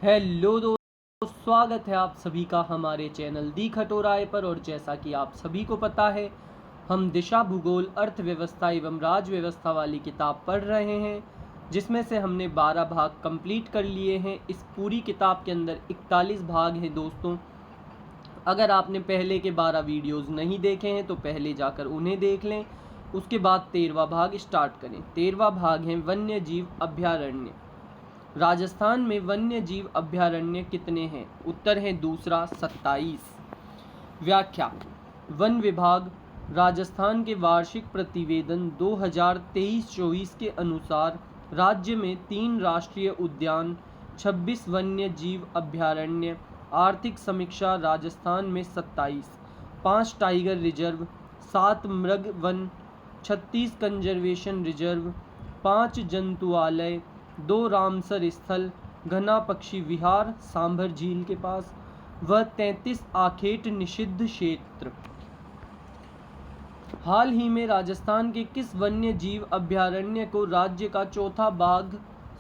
Hello दोस्तों, स्वागत है आप सभी का हमारे चैनल दी खटोराय पर। और जैसा कि आप सभी को पता है, हम दिशा भूगोल अर्थव्यवस्था एवं राज व्यवस्था वाली किताब पढ़ रहे हैं, जिसमें से हमने 12 भाग कंप्लीट कर लिए हैं। इस पूरी किताब के अंदर 41 भाग हैं दोस्तों। अगर आपने पहले के 12 वीडियोस नहीं देखे हैं तो पहले जाकर उन्हें देख लें, उसके बाद 13वां भाग स्टार्ट करें। 13वां भाग है वन्य जीव अभयारण्य। राजस्थान में वन्य जीव अभयारण्य कितने हैं? उत्तर है दूसरा 27। व्याख्या: वन विभाग राजस्थान के वार्षिक प्रतिवेदन 2023-24 के अनुसार राज्य में 3 राष्ट्रीय उद्यान, 26 वन्य जीव अभयारण्य, आर्थिक समीक्षा राजस्थान में 27, 5 टाइगर रिजर्व, 7 मृग वन, 36 कंजर्वेशन रिजर्व, 5 जंतुआलय, 2 रामसर स्थल, घना पक्षी विहार सांभर झील के पास व 33 आखेट निषिद्ध क्षेत्र। हाल ही में राजस्थान के किस वन्य जीव अभयारण्य को राज्य का चौथा बाघ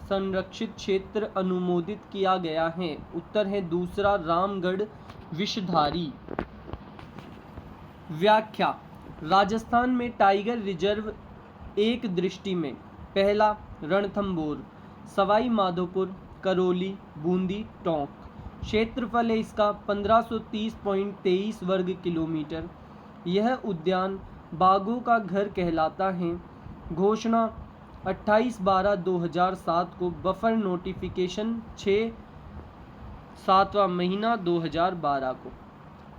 संरक्षित क्षेत्र अनुमोदित किया गया है? उत्तर है दूसरा रामगढ़ विषधारी। व्याख्या: राजस्थान में टाइगर रिजर्व एक दृष्टि में: पहला रणथंभौर, सवाई माधोपुर, करौली, बूंदी, टोंक। क्षेत्रफल है इसका 1530.23 वर्ग किलोमीटर। यह उद्यान बाघों का घर कहलाता है। घोषणा 28/12/2007 को, बफर नोटिफिकेशन 6 7वां महीना 2012 को।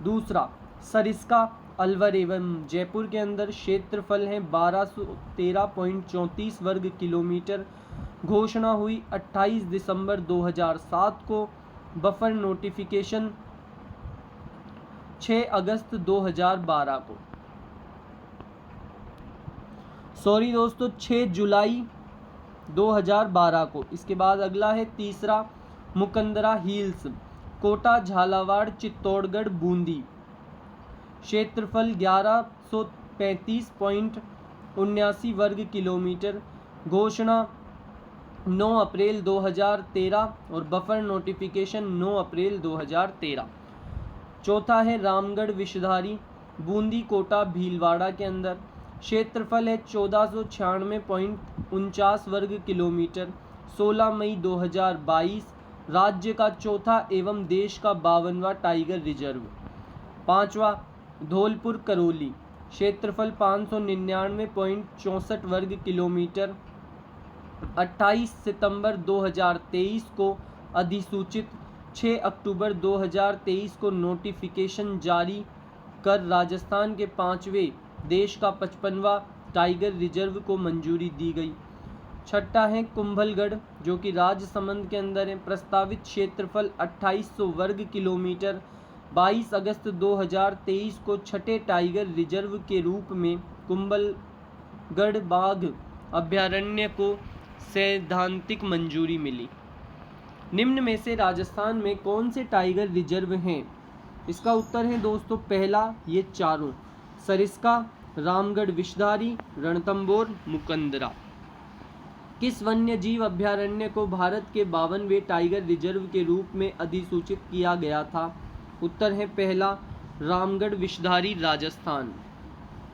दूसरा सरिस्का अलवर एवं जयपुर के अंदर। क्षेत्रफल है 1213.34 वर्ग किलोमीटर। घोषणा हुई 28 दिसंबर 2007 को, बफर नोटिफिकेशन 6 अगस्त 2012 को। सॉरी दोस्तों, 6 जुलाई 2012 को। इसके बाद अगला है तीसरा मुकंदरा हिल्स, कोटा, झालावाड़, चित्तौड़गढ़, बूंदी। क्षेत्रफल 1135.79 वर्ग किलोमीटर। घोषणा 9 अप्रैल 2013 और बफर नोटिफिकेशन 9 अप्रैल 2013। चौथा है रामगढ़ विषधारी, बूंदी, कोटा, भीलवाड़ा के अंदर। क्षेत्रफल है 1496.49 वर्ग किलोमीटर। 16 मई 2022। राज्य का चौथा एवं देश का 52वां टाइगर रिजर्व। पांचवा धौलपुर करौली, क्षेत्रफल 599.64 वर्ग किलोमीटर। 28 सितंबर 2023 को अधिसूचित, 6 अक्टूबर 2023 को नोटिफिकेशन जारी कर राजस्थान के 5वें, देश का 55वां टाइगर रिजर्व को मंजूरी दी गई। छठा है कुंभलगढ़, जो कि राजसमंद के अंदर है। प्रस्तावित क्षेत्रफल 2800 वर्ग किलोमीटर। 22 अगस्त 2023 को छठे टाइगर रिजर्व के रूप में कुंभलगढ़ बाघ अभयारण्य को सैद्धांतिक मंजूरी मिली। निम्न में से राजस्थान में कौन से टाइगर रिजर्व हैं? इसका उत्तर है दोस्तों पहला ये चारों: सरिस्का, रामगढ़ विषधारी, रणथंभौर, मुकंदरा। किस वन्य जीव अभयारण्य को भारत के 52वें टाइगर रिजर्व के रूप में अधिसूचित किया गया था? उत्तर है पहला रामगढ़ विषधारी, राजस्थान।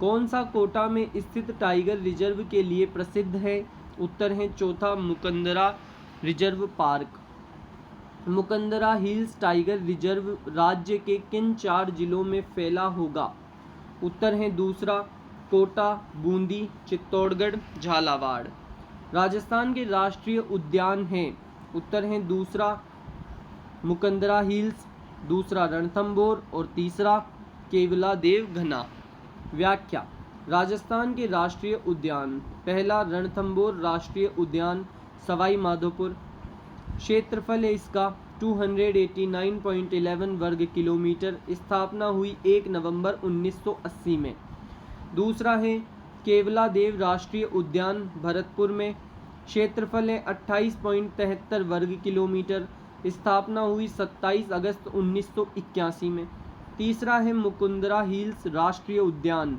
कौन सा कोटा में स्थित टाइगर रिजर्व के लिए प्रसिद्ध है? उत्तर है चौथा Mukundra reserve park. Mukundra hills tiger reserve राज्य के किन 4 जिलों में फैला होगा? उत्तर है दूसरा कोटा, बूंदी, चित्तौड़गढ़, झालावाड़। राजस्थान के राष्ट्रीय उद्यान हैं। उत्तर है दूसरा मुकंदरा हिल्स, दूसरा रणथंभौर और तीसरा केवलादेव घना। व्याख्या: राजस्थान के राष्ट्रीय उद्यान: पहला रणथंभौर राष्ट्रीय उद्यान, सवाई माधोपुर। क्षेत्रफल है इसका 289.11 वर्ग किलोमीटर। स्थापना हुई 1 नवंबर 1980 में। दूसरा है केवलादेव राष्ट्रीय उद्यान, भरतपुर में। क्षेत्रफल है 28.73 वर्ग किलोमीटर। स्थापना हुई 27 अगस्त 1981 में। तीसरा है मुकुंदरा हिल्स राष्ट्रीय उद्यान,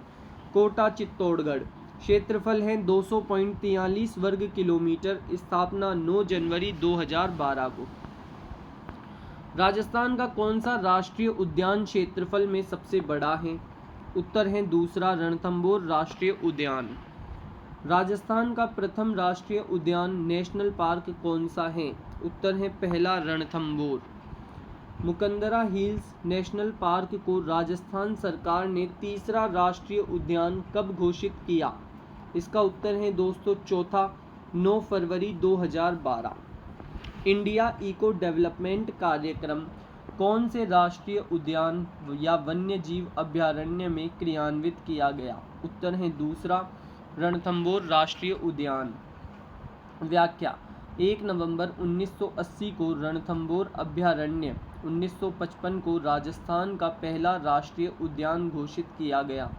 कोटा, चित्तौड़गढ़। क्षेत्रफल है 200.43 वर्ग किलोमीटर। स्थापना 9 जनवरी 2012 को। राजस्थान का कौन सा राष्ट्रीय उद्यान क्षेत्रफल में सबसे बड़ा है? उत्तर है दूसरा रणथंभौर राष्ट्रीय उद्यान। राजस्थान का प्रथम राष्ट्रीय उद्यान नेशनल पार्क कौन सा है? उत्तर है पहला Ranthambore. Mukundra hills national park को राजस्थान सरकार ने तीसरा राष्ट्रीय उद्यान कब घोषित किया? इसका उत्तर है दोस्तों चौथा 9 फरवरी 2012। इंडिया इको डेवलपमेंट कार्यक्रम कौन से राष्ट्रीय उद्यान या वन्य जीव अभयारण्य में क्रियान्वित किया गया? उत्तर है दूसरा रणथंभौर राष्ट्रीय उद्यान। व्याख्या 1 नवंबर 1980 को रणथंभौर अभयारण्य, 1955 को राजस्थान का पहला राष्ट्रीय उद्यान घोषित किया गया।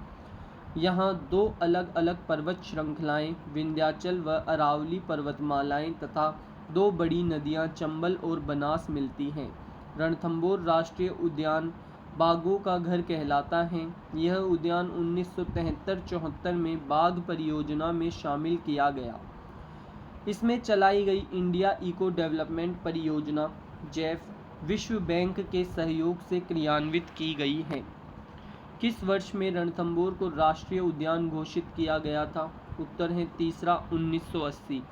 यहाँ 2 अलग अलग पर्वत श्रृंखलाएं विंध्याचल व अरावली पर्वतमालाएं तथा 2 बड़ी नदियाँ चंबल और बनास मिलती हैं। रणथंभौर राष्ट्रीय उद्यान बाघों का घर कहलाता है। यह उद्यान 1973-74 में बाघ परियोजना में शामिल किया गया। इसमें चलाई गई इंडिया इको डेवलपमेंट परियोजना जैफ विश्व बैंक के सहयोग से क्रियान्वित की गई है। किस वर्ष में रणथंभौर को राष्ट्रीय उद्यान घोषित किया गया था? उत्तर है तीसरा 1980।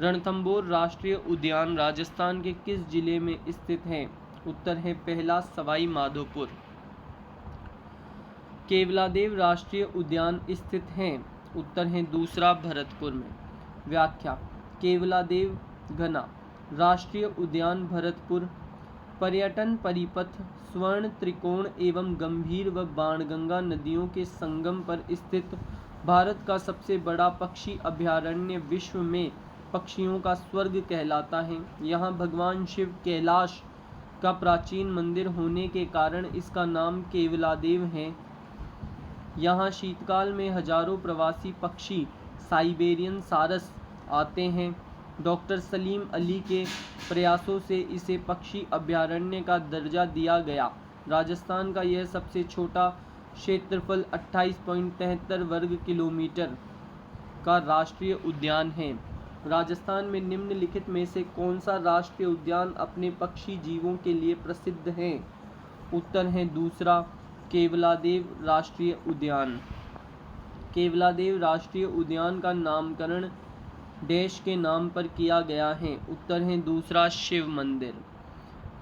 रणथंभौर राष्ट्रीय उद्यान राजस्थान के किस जिले में स्थित है? उत्तर है पहला सवाई माधोपुर। केवलादेव राष्ट्रीय उद्यान स्थित है? उत्तर है दूसरा भरतपुर में। व्याख्या केवलादेव घना राष्ट्रीय उद्यान भरतपुर पर्यटन परिपथ स्वर्ण त्रिकोण एवं गंभीर व बाणगंगा नदियों के संगम पर स्थित भारत का सबसे बड़ा पक्षी अभयारण्य विश्व में पक्षियों का स्वर्ग कहलाता है। यहाँ भगवान शिव कैलाश का प्राचीन मंदिर होने के कारण इसका नाम केवलादेव है। यहाँ शीतकाल में हजारों प्रवासी पक्षी साइबेरियन सारस आते हैं। डॉक्टर सलीम अली के प्रयासों से इसे पक्षी अभयारण्य का दर्जा दिया गया। राजस्थान का यह सबसे छोटा क्षेत्रफल 28.73 वर्ग किलोमीटर का राष्ट्रीय उद्यान है। राजस्थान में निम्नलिखित में से कौन सा राष्ट्रीय उद्यान अपने पक्षी जीवों के लिए प्रसिद्ध है? उत्तर है दूसरा केवलादेव राष्ट्रीय उद्यान। केवलादेव राष्ट्रीय उद्यान का नामकरण देश के नाम पर किया गया है। उत्तर है दूसरा शिव मंदिर।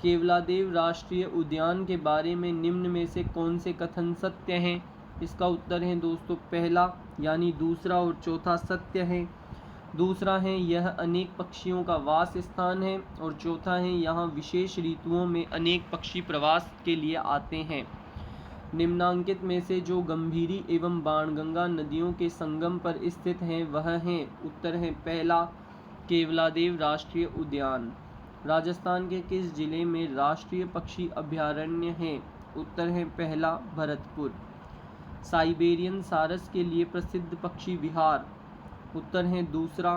केवलादेव राष्ट्रीय उद्यान के बारे में निम्न में से कौन से कथन सत्य हैं? इसका उत्तर है दोस्तों पहला यानी दूसरा और चौथा सत्य है। दूसरा है यह अनेक पक्षियों का वास स्थान है और चौथा है यहाँ विशेष ऋतुओं में अनेक पक्षी प्रवास के लिए आते हैं। निम्नांकित में से जो गंभीरी एवं बाणगंगा नदियों के संगम पर स्थित हैं वह हैं। उत्तर है पहला केवलादेव राष्ट्रीय उद्यान। राजस्थान के किस जिले में राष्ट्रीय पक्षी अभयारण्य है? उत्तर है पहला भरतपुर। साइबेरियन सारस के लिए प्रसिद्ध पक्षी विहार? उत्तर है दूसरा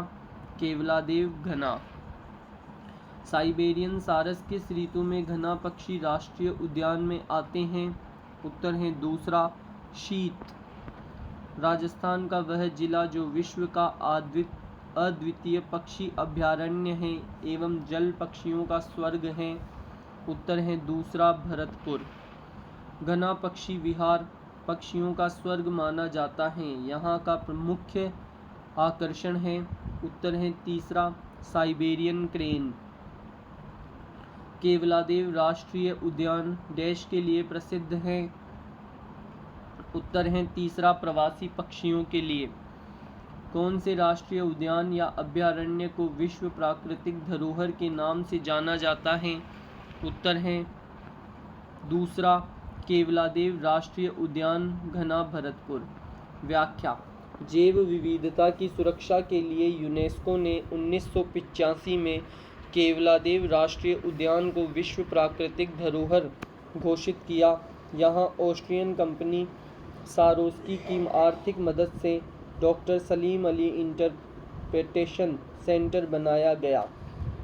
केवलादेव घना। साइबेरियन सारस किस ऋतु में घना पक्षी राष्ट्रीय उद्यान में आते हैं? उत्तर है दूसरा शीत। राजस्थान का वह जिला जो विश्व का अद्वितीय पक्षी अभयारण्य है एवं जल पक्षियों का स्वर्ग है? उत्तर है दूसरा भरतपुर। घना पक्षी विहार पक्षियों का स्वर्ग माना जाता है। यहाँ का मुख्य आकर्षण है। उत्तर है तीसरा साइबेरियन क्रेन। केवलादेव राष्ट्रीय उद्यान देश के लिए प्रसिद्ध है। उत्तर है तीसरा प्रवासी पक्षियों के लिए। कौन से राष्ट्रीय उद्यान या अभयारण्य को विश्व प्राकृतिक धरोहर के नाम से जाना जाता है? उत्तर है दूसरा केवलादेव राष्ट्रीय उद्यान घना भरतपुर। व्याख्या जैव विविधता की सुरक्षा के लिए यूनेस्को ने 1985 में केवलादेव राष्ट्रीय उद्यान को विश्व प्राकृतिक धरोहर घोषित किया। यहाँ ऑस्ट्रियन कंपनी सारोस्की की आर्थिक मदद से doctor Salim Ali interpretation centre बनाया गया।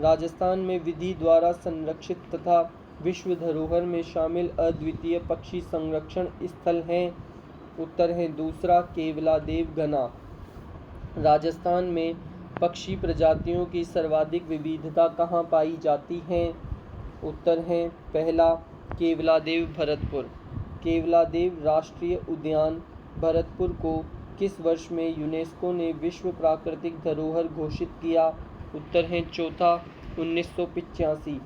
राजस्थान में विधि द्वारा संरक्षित तथा विश्व धरोहर में शामिल अद्वितीय पक्षी संरक्षण स्थल हैं। उत्तर है दूसरा केवलादेव घना। राजस्थान में पक्षी प्रजातियों की सर्वाधिक विविधता कहाँ पाई जाती है? उत्तर है पहला केवलादेव भरतपुर। केवलादेव राष्ट्रीय उद्यान भरतपुर को किस वर्ष में यूनेस्को ने विश्व प्राकृतिक धरोहर घोषित किया? उत्तर है चौथा 1985।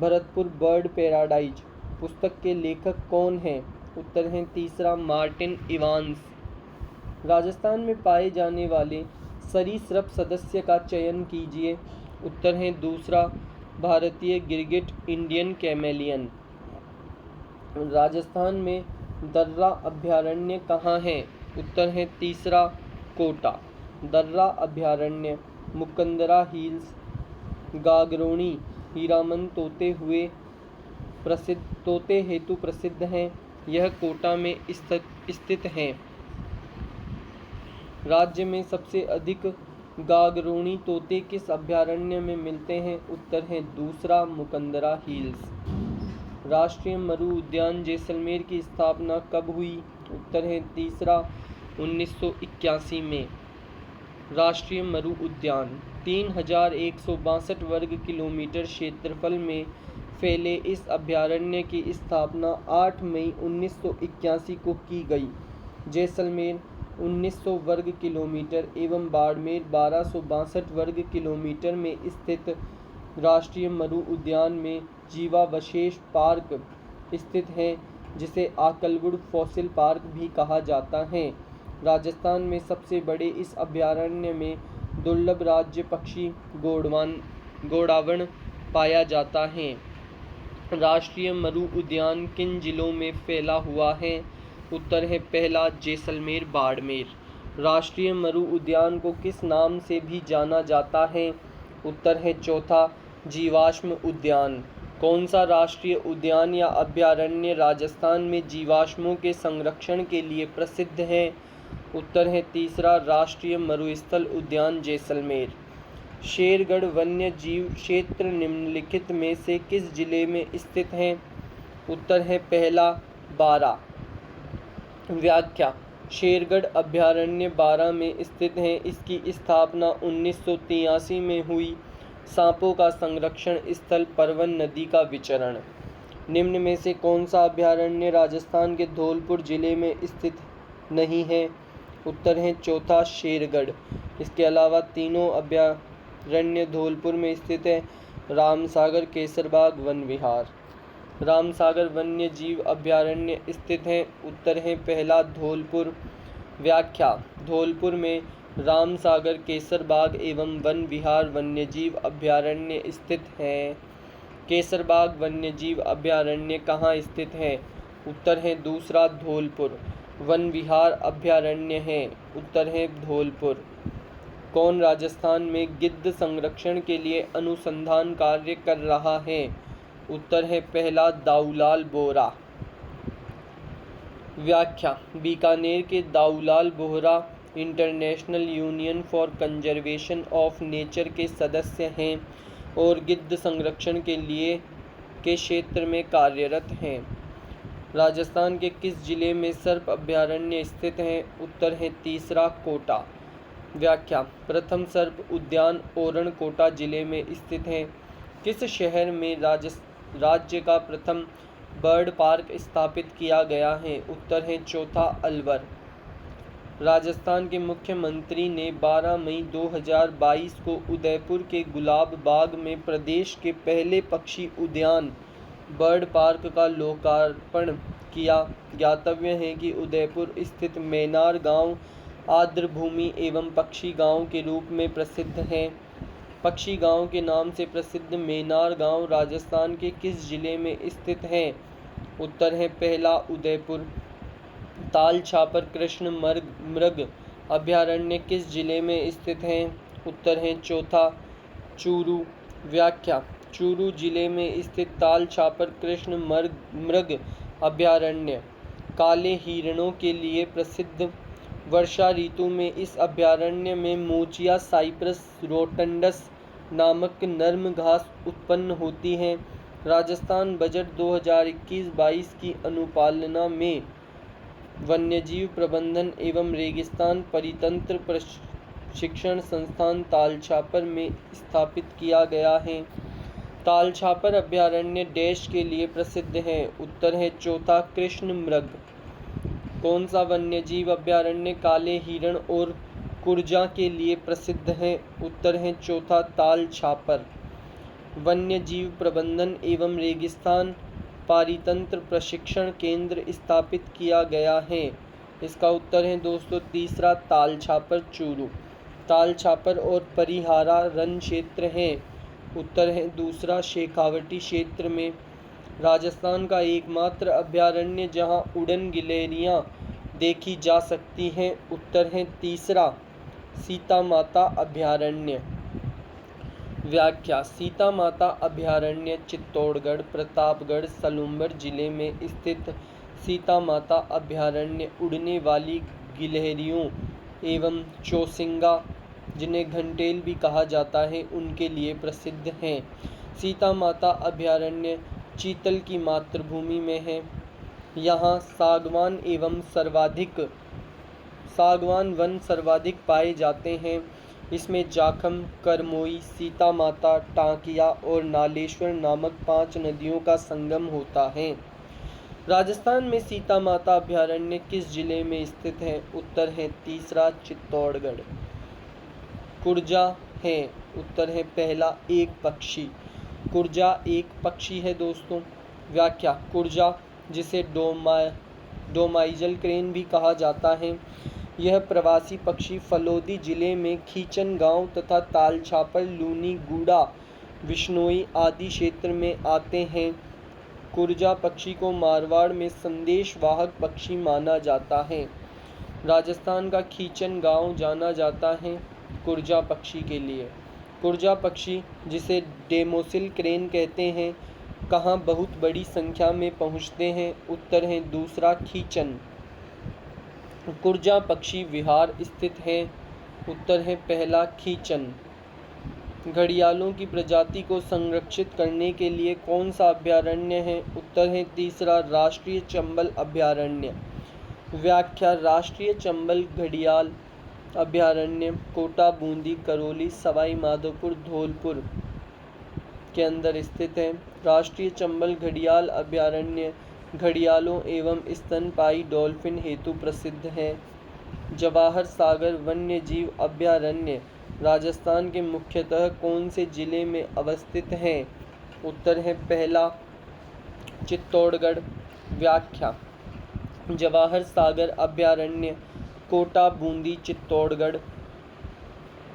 भरतपुर बर्ड पैराडाइज पुस्तक के लेखक कौन हैं? उत्तर है तीसरा मार्टिन इवांस। राजस्थान में पाए जाने वाले सरीसृप सदस्य का चयन कीजिए। उत्तर है दूसरा भारतीय गिरगिट इंडियन कैमेलियन। राजस्थान में दर्रा अभयारण्य कहाँ है? उत्तर है तीसरा कोटा। दर्रा अभयारण्य मुकंदरा हिल्स, गागरोनी, हीरामन तोते हेतु प्रसिद्ध हैं। यह कोटा में स्थित हैं। राज्य में सबसे अधिक गागरोनी तोते किस अभयारण्य में मिलते हैं? उत्तर है दूसरा मुकंदरा हिल्स। राष्ट्रीय मरु उद्यान जैसलमेर की स्थापना कब हुई? उत्तर है तीसरा 1981 में। राष्ट्रीय मरु उद्यान 3162 वर्ग किलोमीटर क्षेत्रफल में फैले इस अभयारण्य की स्थापना 8 मई 1981 को की गई। जैसलमेर 1900 वर्ग किलोमीटर एवं बाड़मेर 1262 वर्ग किलोमीटर में स्थित राष्ट्रीय मरु उद्यान में जीवावशेष पार्क स्थित है, जिसे आकलवुड फॉसिल पार्क भी कहा जाता है। राजस्थान में सबसे बड़े इस अभयारण्य में दुर्लभ राज्य पक्षी गोडावण पाया जाता है। राष्ट्रीय मरु उद्यान किन जिलों में फैला हुआ है? उत्तर है पहला जैसलमेर बाड़मेर। राष्ट्रीय मरु उद्यान को किस नाम से भी जाना जाता है? उत्तर है चौथा जीवाश्म उद्यान। कौन सा राष्ट्रीय उद्यान या अभयारण्य राजस्थान में जीवाश्मों के संरक्षण के लिए प्रसिद्ध है? उत्तर है तीसरा राष्ट्रीय मरुस्थल उद्यान जैसलमेर। शेरगढ़ वन्य जीव क्षेत्र निम्नलिखित में से किस जिले में स्थित है? उत्तर है पहला बारा। व्याख्या शेरगढ़ अभयारण्य बारा में स्थित है। इसकी स्थापना 1983 में हुई। सांपों का संरक्षण स्थल परवन नदी का विचरण। निम्न में से कौन सा अभयारण्य राजस्थान के धौलपुर जिले में स्थित नहीं है? उत्तर है चौथा शेरगढ़। इसके अलावा तीनों अभयारण्य धौलपुर में स्थित है। रामसागर केसरबाग वन विहार। रामसागर वन्य जीव अभयारण्य स्थित है। उत्तर है पहला धौलपुर। व्याख्या धौलपुर में रामसागर केसरबाग एवं वन विहार वन्यजीव अभयारण्य स्थित है। केसरबाग वन्यजीव अभयारण्य कहाँ स्थित है? उत्तर है दूसरा धौलपुर। वन विहार अभयारण्य है। उत्तर है धौलपुर। कौन राजस्थान में गिद्ध संरक्षण के लिए अनुसंधान कार्य कर रहा है? उत्तर है पहला दाऊलाल बोहरा। व्याख्या बीकानेर के Daulal Bohra international union for conservation of nature के सदस्य हैं और गिद्ध संरक्षण के लिए के क्षेत्र में कार्यरत हैं। राजस्थान के किस जिले में सर्प अभयारण्य स्थित है? उत्तर है तीसरा कोटा। व्याख्या प्रथम सर्प उद्यान ओरण कोटा जिले में स्थित है। किस शहर में राज्य का प्रथम बर्ड पार्क स्थापित किया गया है? उत्तर है चौथा अलवर। राजस्थान के मुख्यमंत्री ने 12 मई 2022 को उदयपुर के गुलाब बाग में प्रदेश के पहले पक्षी उद्यान बर्ड पार्क का लोकार्पण किया। ज्ञातव्य है कि उदयपुर स्थित मैनार गांव आर्द्र भूमि एवं पक्षी गांव के रूप में प्रसिद्ध है। पक्षी गांव के नाम से प्रसिद्ध मैनार गांव राजस्थान के किस जिले में स्थित है? उत्तर है पहला उदयपुर। ताल छापर कृष्ण मृग अभयारण्य किस जिले में स्थित है? उत्तर है चौथा चूरू। व्याख्या चूरू जिले में स्थित ताल छापर कृष्ण मृग अभयारण्य काले हिरणों के लिए प्रसिद्ध। वर्षा ऋतु में इस अभयारण्य में मोचिया साइप्रस रोटंडस नामक नर्म घास उत्पन्न होती है। राजस्थान बजट 2021-22 की अनुपालना में वन्यजीव प्रबंधन एवं रेगिस्तान परितंत्र प्रशिक्षण संस्थान तालछापर में स्थापित किया गया है। ताल छापर अभयारण्य देश के लिए प्रसिद्ध है? उत्तर है चौथा कृष्ण मृग। कौन सा वन्यजीव अभयारण्य काले हिरण और कुर्जा के लिए प्रसिद्ध है? उत्तर है चौथा ताल छापर। वन्य जीव प्रबंधन एवं रेगिस्तान पारितंत्र प्रशिक्षण केंद्र स्थापित किया गया है? इसका उत्तर है दोस्तों तीसरा ताल छापर चूरू। ताल छापर और परिहारा रण क्षेत्र है? उत्तर है दूसरा शेखावटी क्षेत्र में। राजस्थान का एकमात्र अभयारण्य जहां उड़न गिलहरियां देखी जा सकती हैं? उत्तर है तीसरा सीता माता अभयारण्य। व्याख्या: सीता माता अभयारण्य चित्तौड़गढ़, प्रतापगढ़, सलूंबर जिले में स्थित सीता माता अभयारण्य उड़ने वाली गिलहरियों एवं चौसिंगा, जिन्हें घंटेल भी कहा जाता है, उनके लिए प्रसिद्ध हैं। सीता माता अभयारण्य चीतल की मातृभूमि में है। यहाँ सागवान वन सर्वाधिक पाए जाते हैं। इसमें जाखम, करमोई, सीता माता, टांकिया और नालेश्वर नामक 5 नदियों का संगम होता है। राजस्थान में सीता माता अभयारण्य किस जिले में स्थित है? उत्तर है तीसरा चित्तौड़गढ़। कुर्जा है? उत्तर है पहला एक पक्षी। कुर्जा एक पक्षी है दोस्तों। व्याख्या: कुर्जा, जिसे डोमाइजल क्रेन भी कहा जाता है, यह प्रवासी पक्षी फलोदी जिले में खीचन गांव तथा ताल छापर, लूनी, गूड़ा, विश्नोई आदि क्षेत्र में आते हैं। कुर्जा पक्षी को मारवाड़ में संदेश वाहक पक्षी माना जाता है। राजस्थान का खीचन गांव जाना जाता है कुर्जा पक्षी के लिए। कुर्जा पक्षी, जिसे डेमोसिल क्रेन कहते हैं, कहाँ बहुत बड़ी संख्या में पहुँचते हैं? उत्तर है दूसरा खीचन। कुर्जा पक्षी विहार स्थित है? उत्तर है पहला खीचन। घड़ियालों की प्रजाति को संरक्षित करने के लिए कौन सा अभयारण्य है? उत्तर है तीसरा राष्ट्रीय चंबल अभयारण्य। व्याख्या: राष्ट्रीय चंबल घड़ियाल अभयारण्य कोटा, बूंदी, करौली, सवाई माधोपुर, धौलपुर के अंदर स्थित है। राष्ट्रीय चंबल घड़ियाल अभयारण्य घड़ियालों एवं स्तनपायी डॉल्फिन हेतु प्रसिद्ध है। जवाहर सागर वन्य जीव अभयारण्य राजस्थान के मुख्यतः कौन से जिले में अवस्थित है? उत्तर है पहला चित्तौड़गढ़। व्याख्या: जवाहर सागर अभयारण्य कोटा, बूंदी, चित्तौड़गढ़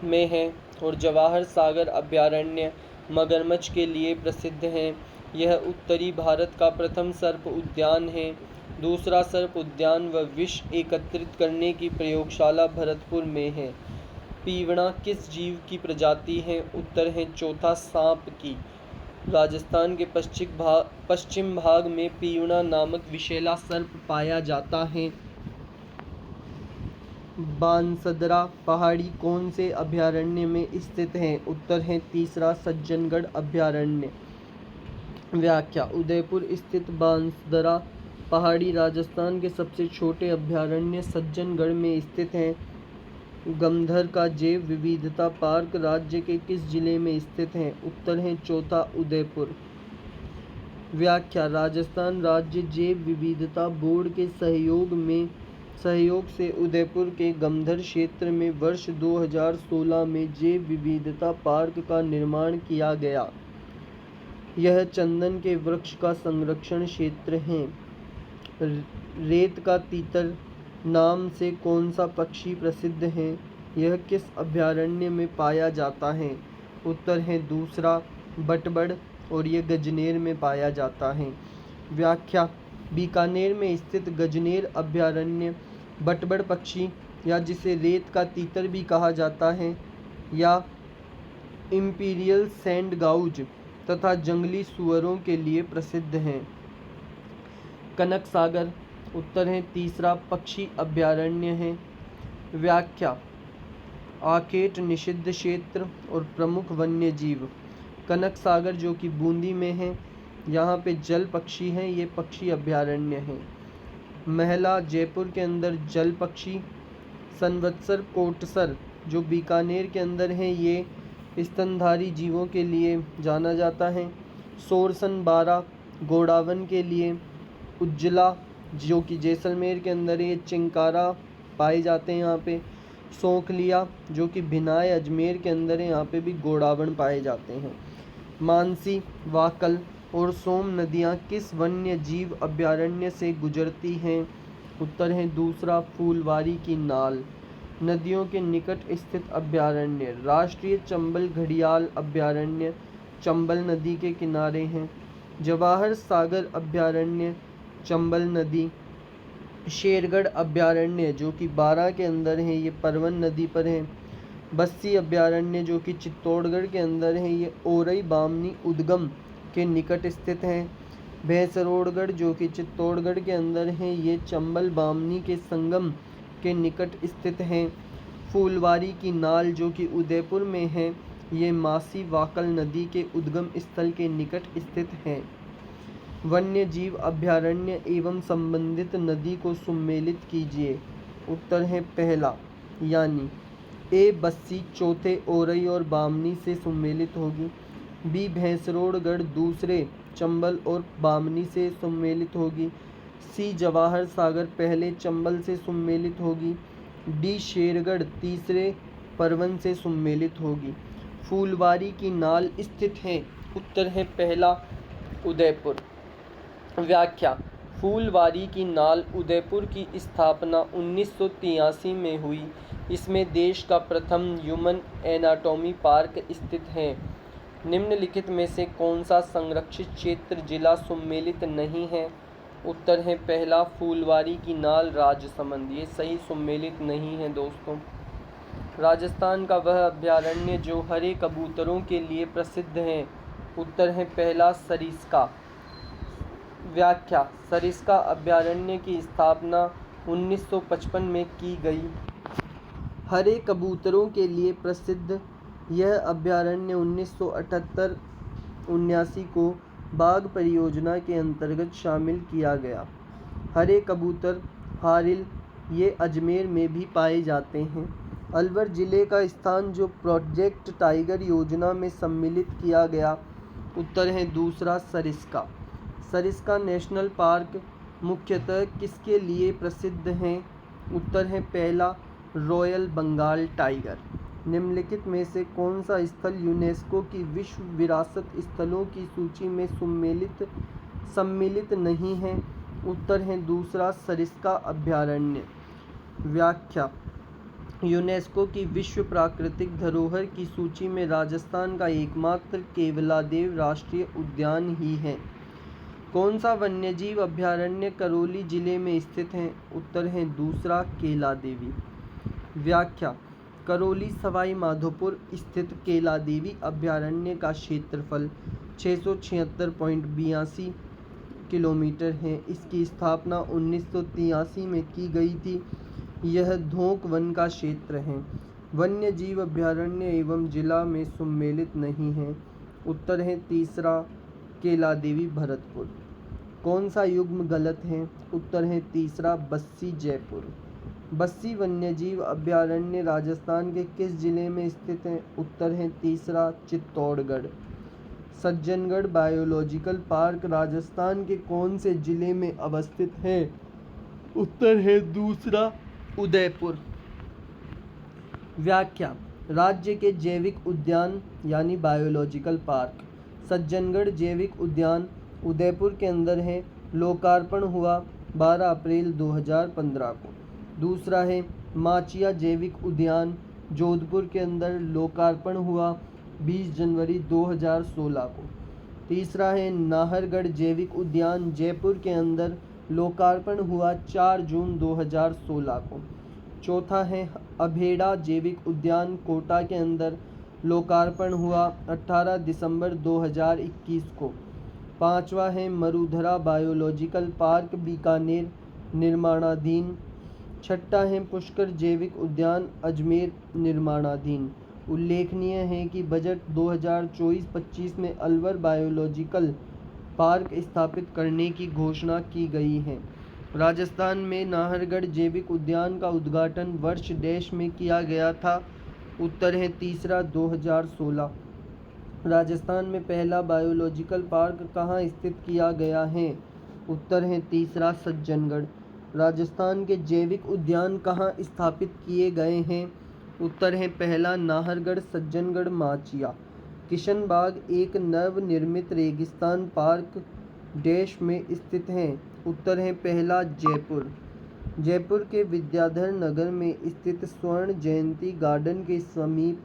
में है और जवाहर सागर अभयारण्य मगरमच्छ के लिए प्रसिद्ध है। यह उत्तरी भारत का प्रथम सर्प उद्यान है। दूसरा सर्प उद्यान व विष एकत्रित करने की प्रयोगशाला भरतपुर में है। पीवड़ा किस जीव की प्रजाति है? उत्तर है चौथा सांप की। राजस्थान के पश्चिम भाग में पीवड़ा नामक विषैला सर्प पाया जाता है। बांसदरा पहाड़ी कौन से अभयारण्य में स्थित है? उत्तर है तीसरा सज्जनगढ़ अभयारण्य। व्याख्या: उदयपुर स्थित बांसदरा पहाड़ी राजस्थान के सबसे छोटे अभयारण्य सज्जनगढ़ में स्थित है। गमधर का जैव विविधता पार्क राज्य के किस जिले में स्थित है? उत्तर है चौथा उदयपुर। व्याख्या: राजस्थान राज्य जैव विविधता बोर्ड के सहयोग से उदयपुर के गमधर क्षेत्र में वर्ष 2016 में जैव विविधता पार्क का निर्माण किया गया। यह चंदन के वृक्ष का संरक्षण क्षेत्र है। रेत का तीतर नाम से कौन सा पक्षी प्रसिद्ध है? यह किस अभयारण्य में पाया जाता है? उत्तर है दूसरा बटबड़ और यह गजनेर में पाया जाता है। व्याख्या: बीकानेर में स्थित गजनेर अभयारण्य बटबड़ पक्षी, या जिसे रेत का तीतर भी कहा जाता है, या इंपीरियल सैंड गाउज तथा जंगली सुअरों के लिए प्रसिद्ध हैं। कनक सागर उत्तर है तीसरा पक्षी अभयारण्य है। व्याख्या: आखेट निषिद्ध क्षेत्र और प्रमुख वन्य जीव। कनक सागर जो कि बूंदी में है, यहाँ पे जल पक्षी हैं, ये पक्षी अभयारण्य है। महला जयपुर के अंदर जल पक्षी। संवत्सर कोटसर जो बीकानेर के अंदर है, ये स्तनधारी जीवों के लिए जाना जाता है। सोरसन 12 गोडावन के लिए। उज्जला जो कि जैसलमेर के अंदर है, चिंकारा पाए जाते हैं यहाँ पे। सोखलिया जो कि भिनाय अजमेर के अंदर है, यहाँ पे भी गोडावन पाए जाते हैं। मानसी, वाकल और सोम नदियाँ किस वन्य जीव अभयारण्य से गुजरती हैं? उत्तर है दूसरा, फूलवारी की नाल। नदियों के निकट स्थित अभयारण्य। राष्ट्रीय चंबल घड़ियाल अभयारण्य चंबल नदी के किनारे हैं। जवाहर सागर अभयारण्य चंबल नदी। शेरगढ़ अभयारण्य जो कि 12 के अंदर है, ये परवन नदी पर है। बस्सी अभयारण्य जो कि चित्तौड़गढ़ के अंदर है, ये ओरई बामनी उद्गम के निकट स्थित है। भैंसरोड़गढ़ जो कि चित्तौड़गढ़ के अंदर है, ये चंबल बामनी के संगम के निकट स्थित हैं। फूलवारी की नाल जो कि उदयपुर में है, ये मासी वाकल नदी के उद्गम स्थल के निकट स्थित है। वन्य जीव अभयारण्य एवं संबंधित नदी को सम्मिलित कीजिए। उत्तर है पहला, यानी ए बस्सी चौथे ओरई और बामनी से सम्मिलित होगी। बी भैंसरोड़गढ़ दूसरे चंबल और बामनी से सम्मिलित होगी। सी जवाहर सागर पहले चंबल से सम्मिलित होगी। डी शेरगढ़ तीसरे परवन से सम्मिलित होगी। फूलवारी की नाल स्थित है। उत्तर है पहला, उदयपुर। व्याख्या। फूलवारी की नाल उदयपुर की स्थापना 1983 में हुई। इसमें देश का प्रथम ह्यूमन एनाटॉमी पार्क स्थित है। निम्नलिखित में से कौन सा संरक्षित क्षेत्र जिला सम्मिलित नहीं है? उत्तर है पहला, फूलवारी की नाल राजसमंद। ये सही सम्मिलित नहीं है दोस्तों। राजस्थान का वह अभयारण्य जो हरे कबूतरों के लिए प्रसिद्ध है। उत्तर है पहला, सरिस्का। व्याख्या। सरिस्का अभयारण्य की स्थापना 1955 में की गई। हरे कबूतरों के लिए प्रसिद्ध यह अभयारण्य 1978-79 को बाघ परियोजना के अंतर्गत शामिल किया गया। हरे कबूतर हारिल ये अजमेर में भी पाए जाते हैं। अलवर जिले का स्थान जो प्रोजेक्ट टाइगर योजना में सम्मिलित किया गया। उत्तर है दूसरा, सरिस्का। सरिस्का नेशनल पार्क मुख्यतः किसके लिए प्रसिद्ध हैं? उत्तर है पहला, रॉयल बंगाल टाइगर। निम्नलिखित में से कौन सा स्थल यूनेस्को की विश्व विरासत स्थलों की सूची में सम्मिलित नहीं है? उत्तर है दूसरा, सरिस्का अभयारण्य। व्याख्या। यूनेस्को की विश्व प्राकृतिक धरोहर की सूची में राजस्थान का एकमात्र केवलादेव राष्ट्रीय उद्यान ही है। कौन सा वन्यजीव अभयारण्य करौली जिले में स्थित है? उत्तर है दूसरा, केलादेवी। व्याख्या। करौली सवाई माधोपुर स्थित केलादेवी अभयारण्य का क्षेत्रफल 676.82 किलोमीटर है। इसकी स्थापना 1983 में की गई थी। यह धोंक वन का क्षेत्र है। वन्य जीव अभयारण्य एवं जिला में सम्मिलित नहीं है। उत्तर है तीसरा, केलादेवी भरतपुर। कौन सा युग्म गलत है? उत्तर है तीसरा, बस्सी जयपुर। बस्सी वन्यजीव अभयारण्य राजस्थान के किस जिले में स्थित है? उत्तर है तीसरा, चित्तौड़गढ़। सज्जनगढ़ बायोलॉजिकल पार्क राजस्थान के कौन से जिले में अवस्थित है? उत्तर है दूसरा, उदयपुर। व्याख्या। राज्य के जैविक उद्यान यानी बायोलॉजिकल पार्क। सज्जनगढ़ जैविक उद्यान उदयपुर के अंदर है। लोकार्पण हुआ 12 अप्रैल 2015 को। दूसरा है माचिया जैविक उद्यान जोधपुर के अंदर। लोकार्पण हुआ 20 जनवरी 2016 को। तीसरा है नाहरगढ़ जैविक उद्यान जयपुर के अंदर। लोकार्पण हुआ 4 जून 2016 को। चौथा है अभेड़ा जैविक उद्यान कोटा के अंदर। लोकार्पण हुआ 18 दिसंबर 2021 को। पांचवा है मरुधरा बायोलॉजिकल पार्क बीकानेर, निर्माणाधीन। छठा है पुष्कर जैविक उद्यान अजमेर, निर्माणाधीन। उल्लेखनीय है कि बजट 2024-25 में अलवर बायोलॉजिकल पार्क स्थापित करने की घोषणा की गई है। राजस्थान में नाहरगढ़ जैविक उद्यान का उद्घाटन वर्ष डैश में किया गया था। उत्तर है तीसरा 2016। राजस्थान में पहला बायोलॉजिकल पार्क कहाँ स्थित किया गया है? उत्तर है तीसरा सज्जनगढ़। राजस्थान के जैविक उद्यान कहाँ स्थापित किए गए हैं? उत्तर है पहला नाहरगढ़, सज्जनगढ़, माचिया। किशनबाग एक नवनिर्मित रेगिस्तान पार्क देश में स्थित है? उत्तर है पहला जयपुर। जयपुर के विद्याधर नगर में स्थित स्वर्ण जयंती गार्डन के समीप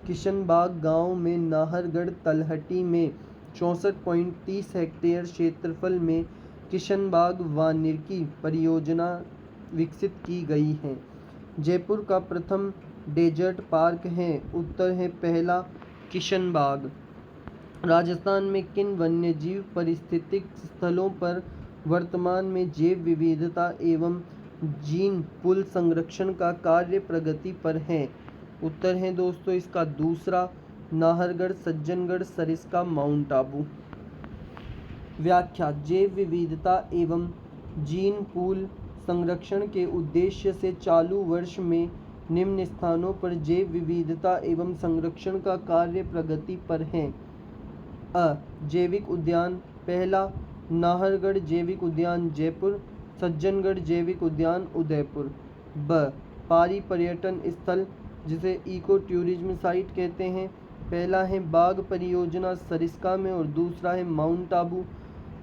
किशनबाग गांव में नाहरगढ़ तलहटी में 64.30 हेक्टेयर क्षेत्रफल में किशनबाग वानिकी परियोजना विकसित की गई है। जयपुर का प्रथम डेजर्ट पार्क है? उत्तर है पहला किशनबाग। राजस्थान में किन वन्यजीव पारिस्थितिक स्थलों पर वर्तमान में जैव विविधता एवं जीन पूल संरक्षण का कार्य प्रगति पर है? उत्तर है दोस्तों इसका दूसरा नाहरगढ़, सज्जनगढ़, सरिस्का, माउंट आबू। व्याख्या। जैव विविधता एवं जीन पूल संरक्षण के उद्देश्य से चालू वर्ष में निम्न स्थानों पर जैव विविधता एवं संरक्षण का कार्य प्रगति पर है। अ जैविक उद्यान। पहला नाहरगढ़ जैविक उद्यान जयपुर, सज्जनगढ़ जैविक उद्यान उदयपुर। ब पारी पर्यटन स्थल जिसे इको टूरिज्म साइट कहते हैं। पहला है बाघ परियोजना सरिस्का में और दूसरा है माउंट आबू।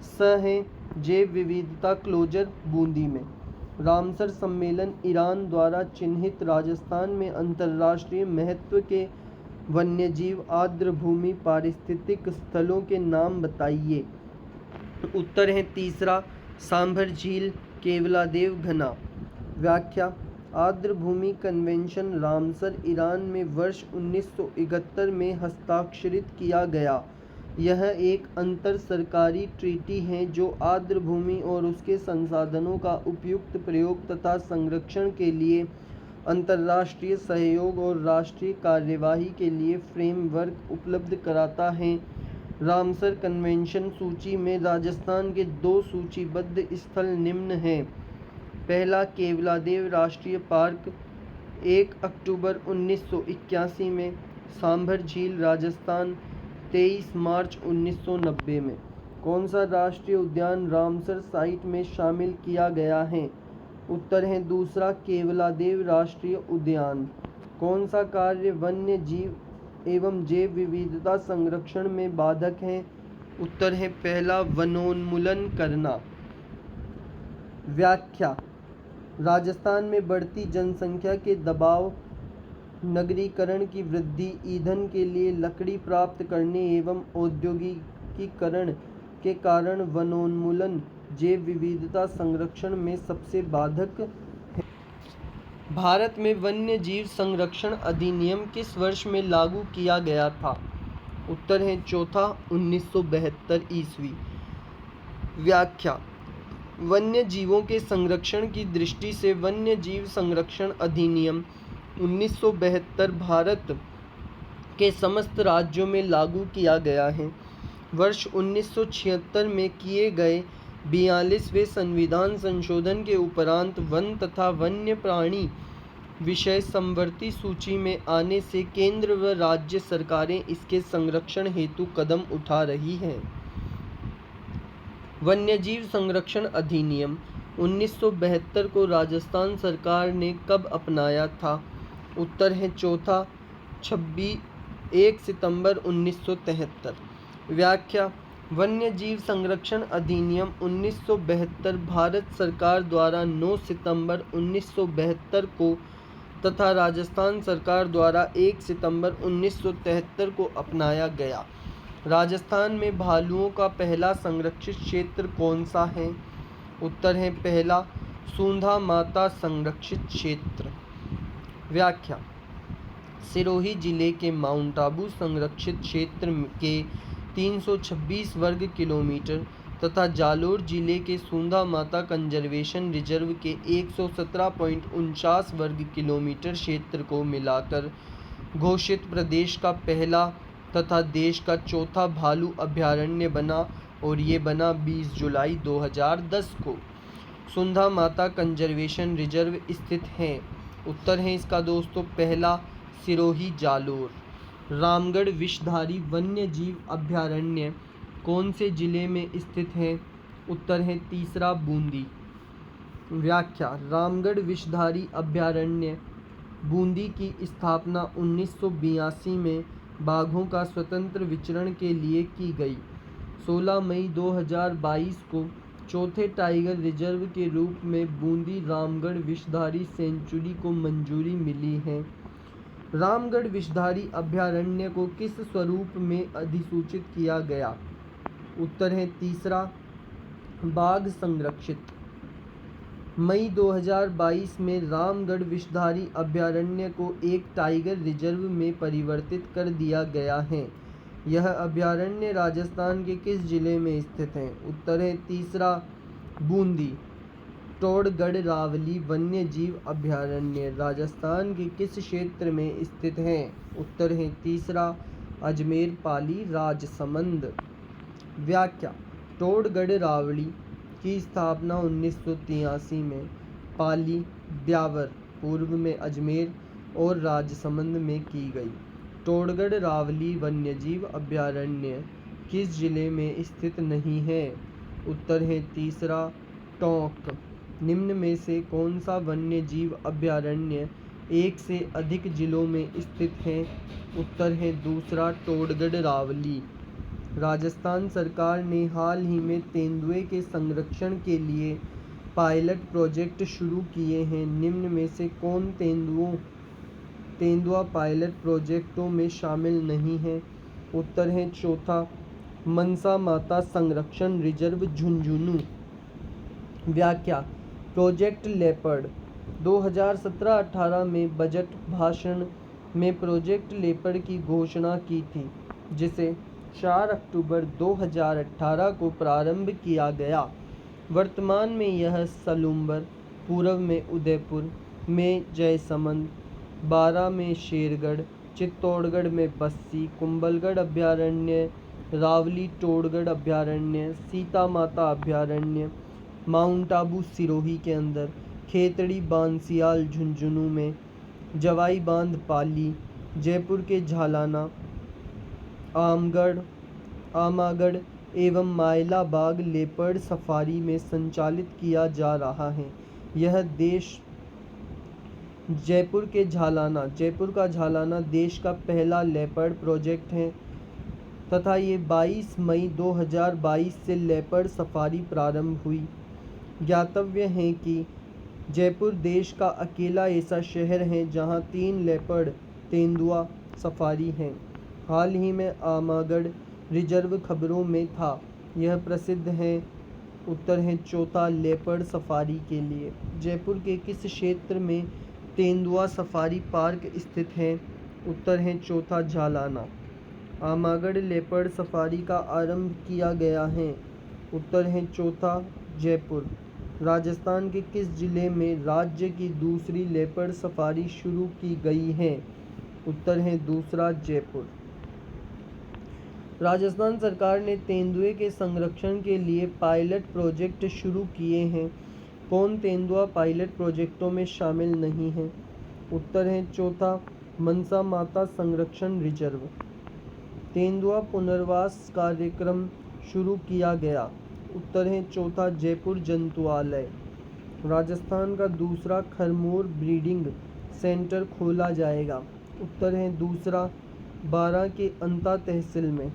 स है जैव विविधता क्लोजर बूंदी में। रामसर सम्मेलन ईरान द्वारा चिन्हित राजस्थान में अंतर्राष्ट्रीय महत्व के वन्यजीव आर्द्रभूमि पारिस्थितिक स्थलों के नाम बताइए। उत्तर है तीसरा सांभर झील, केवलादेव घना। व्याख्या। आर्द्रभूमि कन्वेंशन रामसर ईरान में वर्ष 1971 में हस्ताक्षरित किया गया। यह एक अंतर सरकारी ट्रीटी है जो आर्द्रभूमि और उसके संसाधनों का उपयुक्त प्रयोग तथा संरक्षण के लिए अंतर्राष्ट्रीय सहयोग और राष्ट्रीय कार्यवाही के लिए फ्रेमवर्क उपलब्ध कराता है। रामसर कन्वेंशन सूची में राजस्थान के 2 सूचीबद्ध स्थल निम्न हैं। पहला केवलादेव राष्ट्रीय पार्क 1 अक्टूबर 1981 में, सांभर झील राजस्थान 23 मार्च 1990 में। कौन सा राष्ट्रीय उद्यान रामसर साइट में शामिल किया गया है? उत्तर है दूसरा केवलादेव राष्ट्रीय उद्यान। कौन सा कार्य वन्य जीव एवं जैव विविधता संरक्षण में बाधक है? उत्तर है पहला वनोन्मूलन करना। व्याख्या। राजस्थान में बढ़ती जनसंख्या के दबाव, नगरीकरण की वृद्धि, ईंधन के लिए लकड़ी प्राप्त करने एवं औद्योगिकीकरण के कारण वनोन्मूलन जैव विविधता संरक्षण में सबसे बाधक है। भारत में वन्य जीव संरक्षण अधिनियम किस वर्ष में लागू किया गया था? उत्तर है चौथा 1972 ईस्वी। व्याख्या। वन्य जीवों के संरक्षण की दृष्टि से वन्य जीव संरक्षण अधिनियम 1972 भारत के समस्त राज्यों में लागू किया गया है। वर्ष 1976 में किए गए 42वें संविधान संशोधन के उपरांत वन तथा वन्य प्राणी विषय समवर्ती सूची में आने से केंद्र व राज्य सरकारें इसके संरक्षण हेतु कदम उठा रही हैं। वन्यजीव संरक्षण अधिनियम 1972 को राजस्थान सरकार ने कब अपनाया था? उत्तर है चौथा 1 सितंबर 1973। व्याख्या। वन्यजीव संरक्षण अधिनियम 1972 भारत सरकार द्वारा 9 सितंबर 1972 को तथा राजस्थान सरकार द्वारा 1 सितंबर 1973 को अपनाया गया। राजस्थान में भालुओं का पहला संरक्षित क्षेत्र कौन सा है? उत्तर है पहला सूंधा माता संरक्षित क्षेत्र। व्याख्या। सिरोही जिले के माउंट आबू संरक्षित क्षेत्र के 326 वर्ग किलोमीटर तथा जालोर जिले के सूंधा माता कंजर्वेशन रिजर्व के 117.49 वर्ग किलोमीटर क्षेत्र को मिलाकर घोषित प्रदेश का पहला तथा देश का चौथा भालू अभयारण्य बना और ये बना 20 जुलाई 2010 को। सूंधा माता कंजर्वेशन रिजर्व स्थित है। उत्तर है इसका दोस्तों पहला सिरोही जालोर। रामगढ़ विषधारी वन्य जीव अभयारण्य कौन से जिले में स्थित है? उत्तर है तीसरा बूंदी। व्याख्या: रामगढ़ विषधारी अभयारण्य बूंदी की स्थापना 1982 में बाघों का स्वतंत्र विचरण के लिए की गई। 16 मई 2022 को चौथे टाइगर रिजर्व के रूप में बूंदी रामगढ़ विषधारी सेंचुरी को मंजूरी मिली है। रामगढ़ विषधारी अभयारण्य को किस स्वरूप में अधिसूचित किया गया? उत्तर है तीसरा बाघ संरक्षित। मई 2022 में रामगढ़ विषधारी अभयारण्य को एक टाइगर रिजर्व में परिवर्तित कर दिया गया है। यह अभयारण्य राजस्थान के किस जिले में स्थित है? उत्तर है तीसरा बूंदी। टोडगढ़ रावली वन्य जीव अभयारण्य राजस्थान के किस क्षेत्र में स्थित है? उत्तर है तीसरा अजमेर पाली राजसमंद। व्याख्या: टोडगढ़ रावली की स्थापना 1983 में पाली, ब्यावर पूर्व में अजमेर और राजसमंद में की गई। टोडगढ़ रावली वन्यजीव अभयारण्य किस जिले में स्थित नहीं है? उत्तर है तीसरा टोंक। निम्न में से कौन सा वन्यजीव अभयारण्य एक से अधिक जिलों में स्थित है? उत्तर है दूसरा टोडगढ़ रावली। राजस्थान सरकार ने हाल ही में तेंदुए के संरक्षण के लिए पायलट प्रोजेक्ट शुरू किए हैं। निम्न में से कौन तेंदुआ पायलट प्रोजेक्टों में शामिल नहीं है? उत्तर है चौथा मनसा माता संरक्षण रिजर्व झुंझुनू। व्याख्या: प्रोजेक्ट लेपर्ड 2017-18 में बजट भाषण में प्रोजेक्ट लेपर्ड की घोषणा की थी, जिसे 4 अक्टूबर 2018 को प्रारंभ किया गया। वर्तमान में यह सलूम्बर, पूर्व में उदयपुर में जयसमंद, बारा में शेरगढ़, चित्तौड़गढ़ में बस्सी, कुंभलगढ़ अभयारण्य, रावली टोडगढ़ अभयारण्य, सीता माता अभयारण्य, माउंट आबू सिरोही के अंदर, खेतड़ी बांसियाल झुंझुनू में, जवाई बांध पाली, जयपुर के झालाना, आमागढ़ एवं मायला बाग लेपर्ड सफारी में संचालित किया जा रहा है। यह जयपुर का झालाना देश का पहला लेपर्ड प्रोजेक्ट है तथा ये 22 मई 2022 से लेपर्ड सफारी प्रारंभ हुई। ज्ञातव्य है कि जयपुर देश का अकेला ऐसा शहर है जहां 3 लेपर्ड तेंदुआ सफारी हैं। हाल ही में आमागढ़ रिजर्व खबरों में था। यह प्रसिद्ध है। उत्तर है चौथा लेपर्ड सफारी के लिए। जयपुर के किस क्षेत्र में तेंदुआ सफारी पार्क स्थित है? उत्तर है चौथा झालाना। आमागढ़ लेपर्ड सफारी का आरंभ किया गया है? उत्तर है चौथा जयपुर। राजस्थान के किस जिले में राज्य की दूसरी लेपर्ड सफारी शुरू की गई है? उत्तर है दूसरा जयपुर। राजस्थान सरकार ने तेंदुए के संरक्षण के लिए पायलट प्रोजेक्ट शुरू किए हैं। कौन तेंदुआ पायलट प्रोजेक्टों में शामिल नहीं है? उत्तर है चौथा मनसा माता संरक्षण रिजर्व। तेंदुआ पुनर्वास कार्यक्रम शुरू किया गया। उत्तर है चौथा जयपुर जंतुआलय। राजस्थान का दूसरा खरमोर ब्रीडिंग सेंटर खोला जाएगा। उत्तर है दूसरा बारा के अंता तहसील में।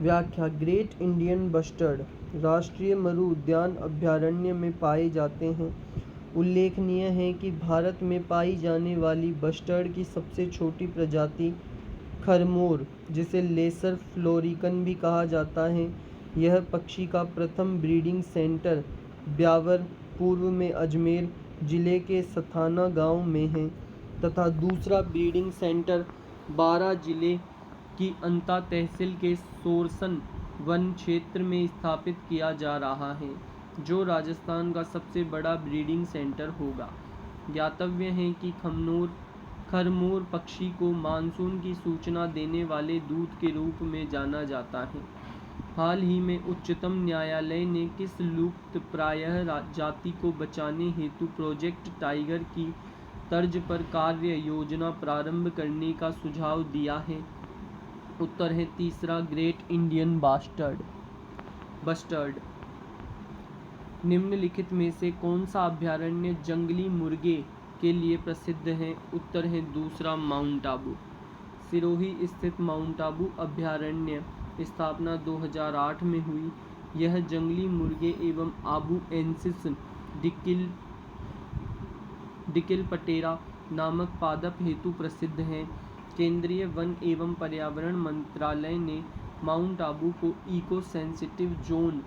व्याख्या: ग्रेट इंडियन बस्टर्ड राष्ट्रीय मरु उद्यान अभयारण्य में पाए जाते हैं। उल्लेखनीय है कि भारत में पाई जाने वाली बस्टर्ड की सबसे छोटी प्रजाति खरमोर, जिसे लेसर फ्लोरिकन भी कहा जाता है, यह पक्षी का प्रथम ब्रीडिंग सेंटर ब्यावर पूर्व में अजमेर जिले के सथाना गांव में है तथा दूसरा ब्रीडिंग सेंटर बारा जिले की अंता तहसील के सोरसन वन क्षेत्र में स्थापित किया जा रहा है, जो राजस्थान का सबसे बड़ा ब्रीडिंग सेंटर होगा। ज्ञातव्य है कि खरमोर पक्षी को मानसून की सूचना देने वाले दूत के रूप में जाना जाता है। हाल ही में उच्चतम न्यायालय ने किस लुप्त प्रायः जाति को बचाने हेतु प्रोजेक्ट टाइगर की तर्ज पर कार्य योजना प्रारंभ करने का सुझाव दिया है? उत्तर है तीसरा, ग्रेट इंडियन बस्टर्ड। निम्नलिखित में से कौन सा अभयारण्य जंगली मुर्गे के लिए प्रसिद्ध है? उत्तर है दूसरा, माउंट आबू। सिरोही स्थित माउंट आबू अभयारण्य स्थापना 2008 में हुई। यह जंगली मुर्गे एवं आबूएंसिस डिकिलपटेरा नामक पादप हेतु प्रसिद्ध है। केंद्रीय वन एवं पर्यावरण मंत्रालय ने माउंट आबू को इको सेंसिटिव जोन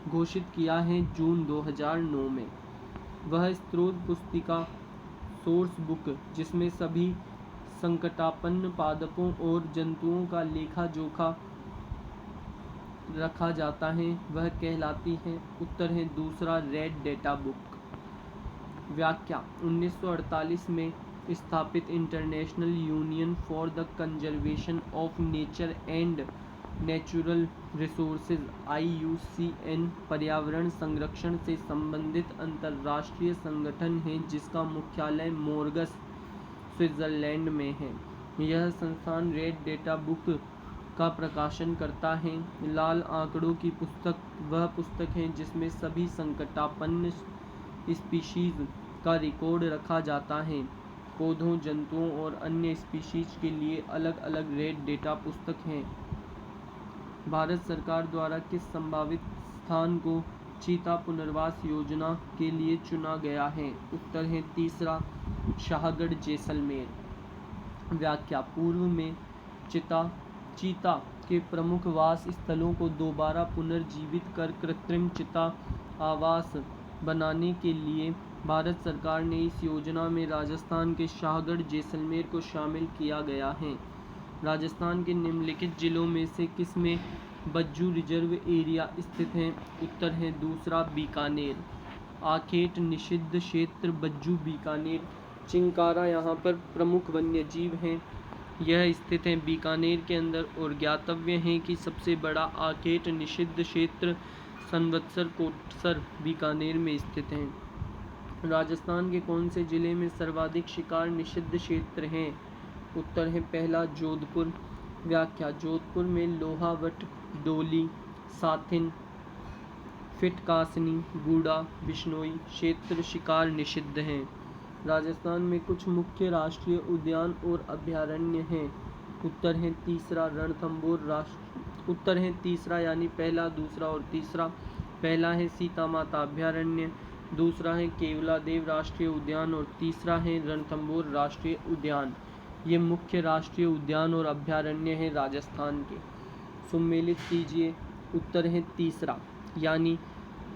घोषित किया है जून 2009 में। वह स्रोत पुस्तिका सोर्स बुक जिसमें सभी संकटापन्न पादपों और जंतुओं का लेखा जोखा रखा जाता है वह कहलाती है? उत्तर है दूसरा, रेड डेटा बुक। व्याख्या 1948 में स्थापित international union for the conservation of nature and natural resources IUCN पर्यावरण संरक्षण से संबंधित अंतर्राष्ट्रीय संगठन है जिसका मुख्यालय मोरगस स्विट्जरलैंड में है। यह संस्थान रेड डेटा बुक का प्रकाशन करता है। लाल आंकड़ों की पुस्तक वह पुस्तक है जिसमें सभी संकटापन्न स्पीशीज का रिकॉर्ड रखा जाता है। पौधों, जंतुओं और अन्य स्पीशीज के लिए अलग अलग रेड डेटा पुस्तक हैं। भारत सरकार द्वारा किस संभावित स्थान को चीता पुनर्वास योजना के लिए चुना गया है? उत्तर है तीसरा, शाहगढ़ जैसलमेर। व्याख्या पूर्व में चीता के प्रमुख वास स्थलों को दोबारा पुनर्जीवित कर कृत्रिम चीता आवास बनाने के लिए भारत सरकार ने इस योजना में राजस्थान के शाहगढ़ जैसलमेर को शामिल किया गया है। राजस्थान के निम्नलिखित जिलों में से किसमें बज्जू रिजर्व एरिया स्थित है? उत्तर है दूसरा, बीकानेर। आखेट निषिद्ध क्षेत्र बज्जू बीकानेर चिंकारा यहाँ पर प्रमुख वन्य जीव हैं। यह स्थित है बीकानेर के अंदर और ज्ञातव्य है कि सबसे बड़ा आखेट निषिद्ध क्षेत्र संवत्सर कोटसर बीकानेर में स्थित है। राजस्थान के कौन से जिले में सर्वाधिक शिकार निषिद्ध क्षेत्र हैं? उत्तर है पहला, जोधपुर। व्याख्या जोधपुर में लोहावट, डोली, साथिन, फिटकासनी, गूडा, बिश्नोई क्षेत्र शिकार निषिद्ध हैं। राजस्थान में कुछ मुख्य राष्ट्रीय उद्यान और अभयारण्य हैं। उत्तर है तीसरा, रणथंभौर उत्तर है तीसरा यानी पहला, दूसरा और तीसरा। पहला है सीता माता अभयारण्य, दूसरा है केवलादेव राष्ट्रीय उद्यान और तीसरा है रणथंभौर राष्ट्रीय उद्यान। ये मुख्य राष्ट्रीय उद्यान और अभयारण्य हैं राजस्थान के। सम्मिलित कीजिए। उत्तर है तीसरा यानी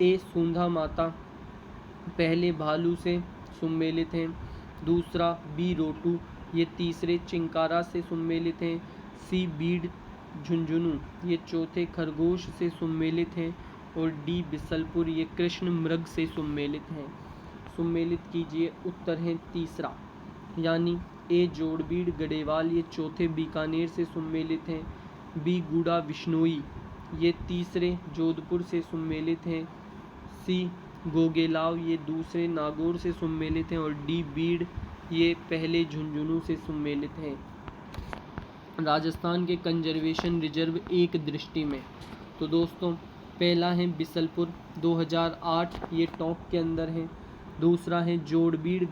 ए सूंधा माता पहले भालू से सम्मिलित हैं, दूसरा बी रोटू ये तीसरे चिंकारा से सम्मिलित हैं, सी बीड झुंझुनू ये चौथे खरगोश से सम्मिलित हैं और डी बिसलपुर ये कृष्ण मृग से सम्मिलित हैं। सम्मिलित कीजिए। उत्तर है तीसरा यानी ए जोड़बीड़ गढ़ेवाल ये चौथे बीकानेर से सम्मिलित हैं, बी गूढ़ा विश्नोई ये तीसरे जोधपुर से सम्मिलित हैं, सी गोगेलाव ये दूसरे नागौर से सम्मिलित हैं और डी बीड़ ये पहले झुंझुनू से सम्मिलित हैं। राजस्थान के कंजर्वेशन रिजर्व एक दृष्टि में तो दोस्तों पहला है बिसलपुर 2008 ये टोंक के अंदर है, दूसरा है जोड़बीड़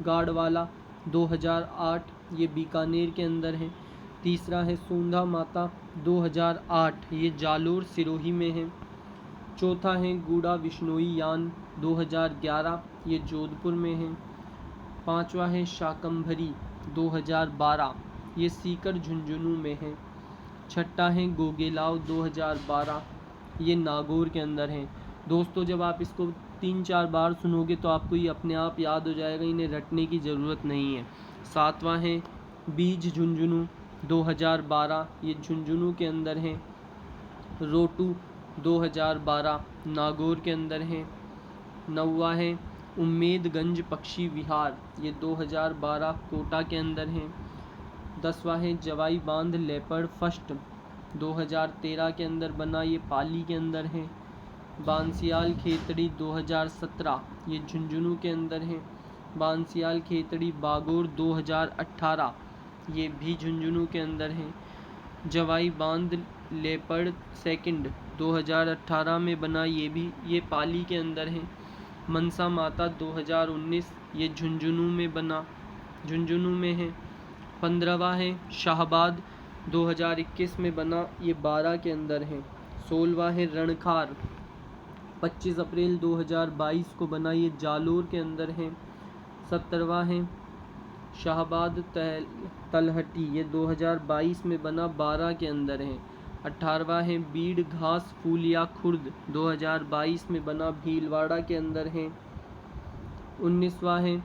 गाड़वाला 2008 ये बीकानेर के अंदर है, तीसरा है सूंधा माता 2008 ये जालोर सिरोही में है, चौथा है गूढ़ा विश्नोई यान 2011 ये जोधपुर में है, पांचवा है शाकंभरी 2012 ये सीकर झुंझुनू में है, छठा है गोगेलाव 2012 ये नागौर के अंदर है। दोस्तों जब आप इसको 3-4 बार सुनोगे तो आपको ये अपने आप याद हो जाएगा, इन्हें रटने की ज़रूरत नहीं है। सातवां है बीज झुंझुनू 2012 ये झुंझुनू के अंदर है, रोटू 2012 नागौर के अंदर है, नौवा है उम्मेदगंज पक्षी विहार ये 2012 कोटा के अंदर है, 10वां है जवाई बांध लेपर्ड फर्स्ट 2013 के अंदर बना ये पाली के अंदर है, बांसियाल खेतड़ी 2017 ये झुंझुनू के अंदर है, बांसियाल खेतड़ी बागोर 2018, ये भी झुंझुनू के अंदर है। जवाई बांध लेपर्ड सेकंड 2018 में बना, ये पाली के अंदर है। मनसा माता 2019, ये झुंझुनू में बना, झुंझुनू में है। 15वां है शाहबाद 2021 में बना, ये 12 के अंदर है। 16वां है रणखार 25 अप्रैल 2022 को बना, ये जालोर के अंदर है। 17वां है शाहबाद तलहटी, ये 2022 में बना, 12 के अंदर है। 18वां है बीड़ घास फूलिया खुर्द 2022 में बना, भीलवाड़ा के अंदर है। 19वां है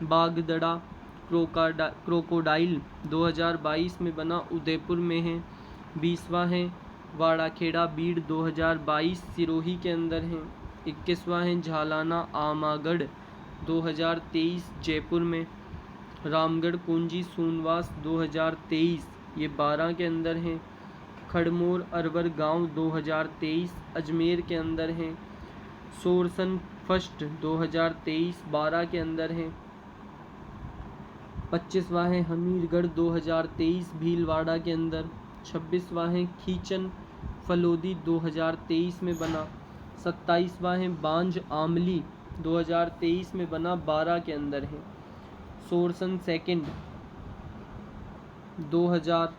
बागदड़ा क्रोकोडाइल 2022 में बना, उदयपुर में है। 20वां है वाड़ाखेड़ा बीड़ 2022 सिरोही के अंदर है। 21वां है झालाना आमागढ़ 2023 जयपुर में। रामगढ़ कुंजी सोनवास 2023, ये 12 के अंदर है। खड़मोर अरवर गांव 2023 अजमेर के अंदर है। सोरसन फर्स्ट 2023 12 के अंदर है। 25वां है हमीरगढ़ 2023 भीलवाड़ा के अंदर। 26वां है खींचन फलोदी 2023 में बना। 27वां है बांझ आमली 2023 में बना, 12 के अंदर है। सोरसन सेकंड 2000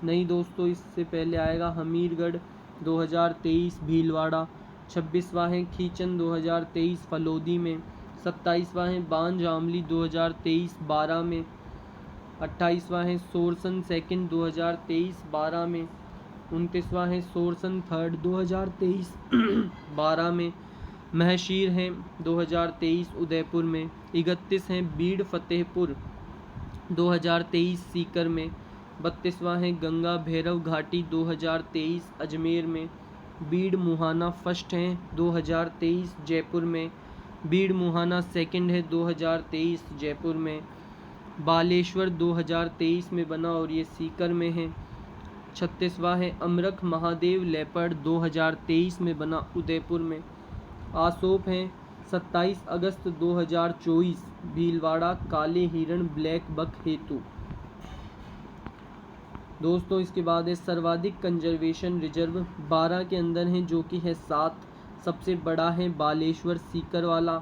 नहीं दोस्तों, इससे पहले आएगा हमीरगढ़ 2023 भीलवाड़ा। 26वां है खींचन 2023 फलोदी में। 27वां है बांझ आमली 2023 12 में। 28वां है सोरसन सेकंड 2023 12 में। 29वां है सोरसन थर्ड 2023 12 में। महशीर है 2023 उदयपुर में। 31 है बीड़ फतेहपुर 2023 सीकर में। 32वां है गंगा भैरव घाटी 2023 अजमेर में। बीड़ मुहाना फर्स्ट है 2023 जयपुर में। बीड़ मुहाना सेकंड है 2023 जयपुर में। बालेश्वर 2023 में बना और ये सीकर में है। 36वां है अमरख महादेव लेपर्ड 2023 में बना, उदयपुर में। आसोप है 27 अगस्त 2024 भीलवाड़ा काले हिरण ब्लैक बक हेतु। दोस्तों इसके बाद है सर्वाधिक कंजर्वेशन रिजर्व 12 के अंदर है, जो कि है 7। सबसे बड़ा है बालेश्वर सीकर वाला,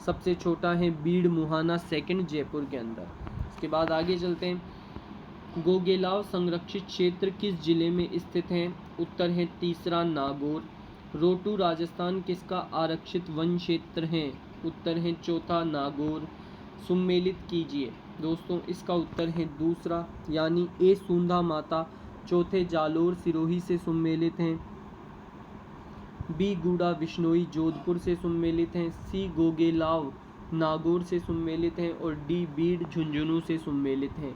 सबसे छोटा है बीड़ मुहाना सेकंड जयपुर के अंदर। इसके बाद आगे चलते हैं। गोगेलाव संरक्षित क्षेत्र किस जिले में स्थित है? उत्तर है तीसरा नागौर। रोटू राजस्थान किसका आरक्षित वन क्षेत्र है? उत्तर है चौथा नागौर। सुमेलित कीजिए। दोस्तों इसका उत्तर है दूसरा, यानी ए सूंधा माता चौथे जालोर सिरोही से सुमेलित हैं। बी गूढ़ा विश्नोई जोधपुर से सुमेलित हैं। सी गोगेलाव नागौर से सुमेलित हैं और डी बीड़ झुंझुनू से सुमेलित हैं।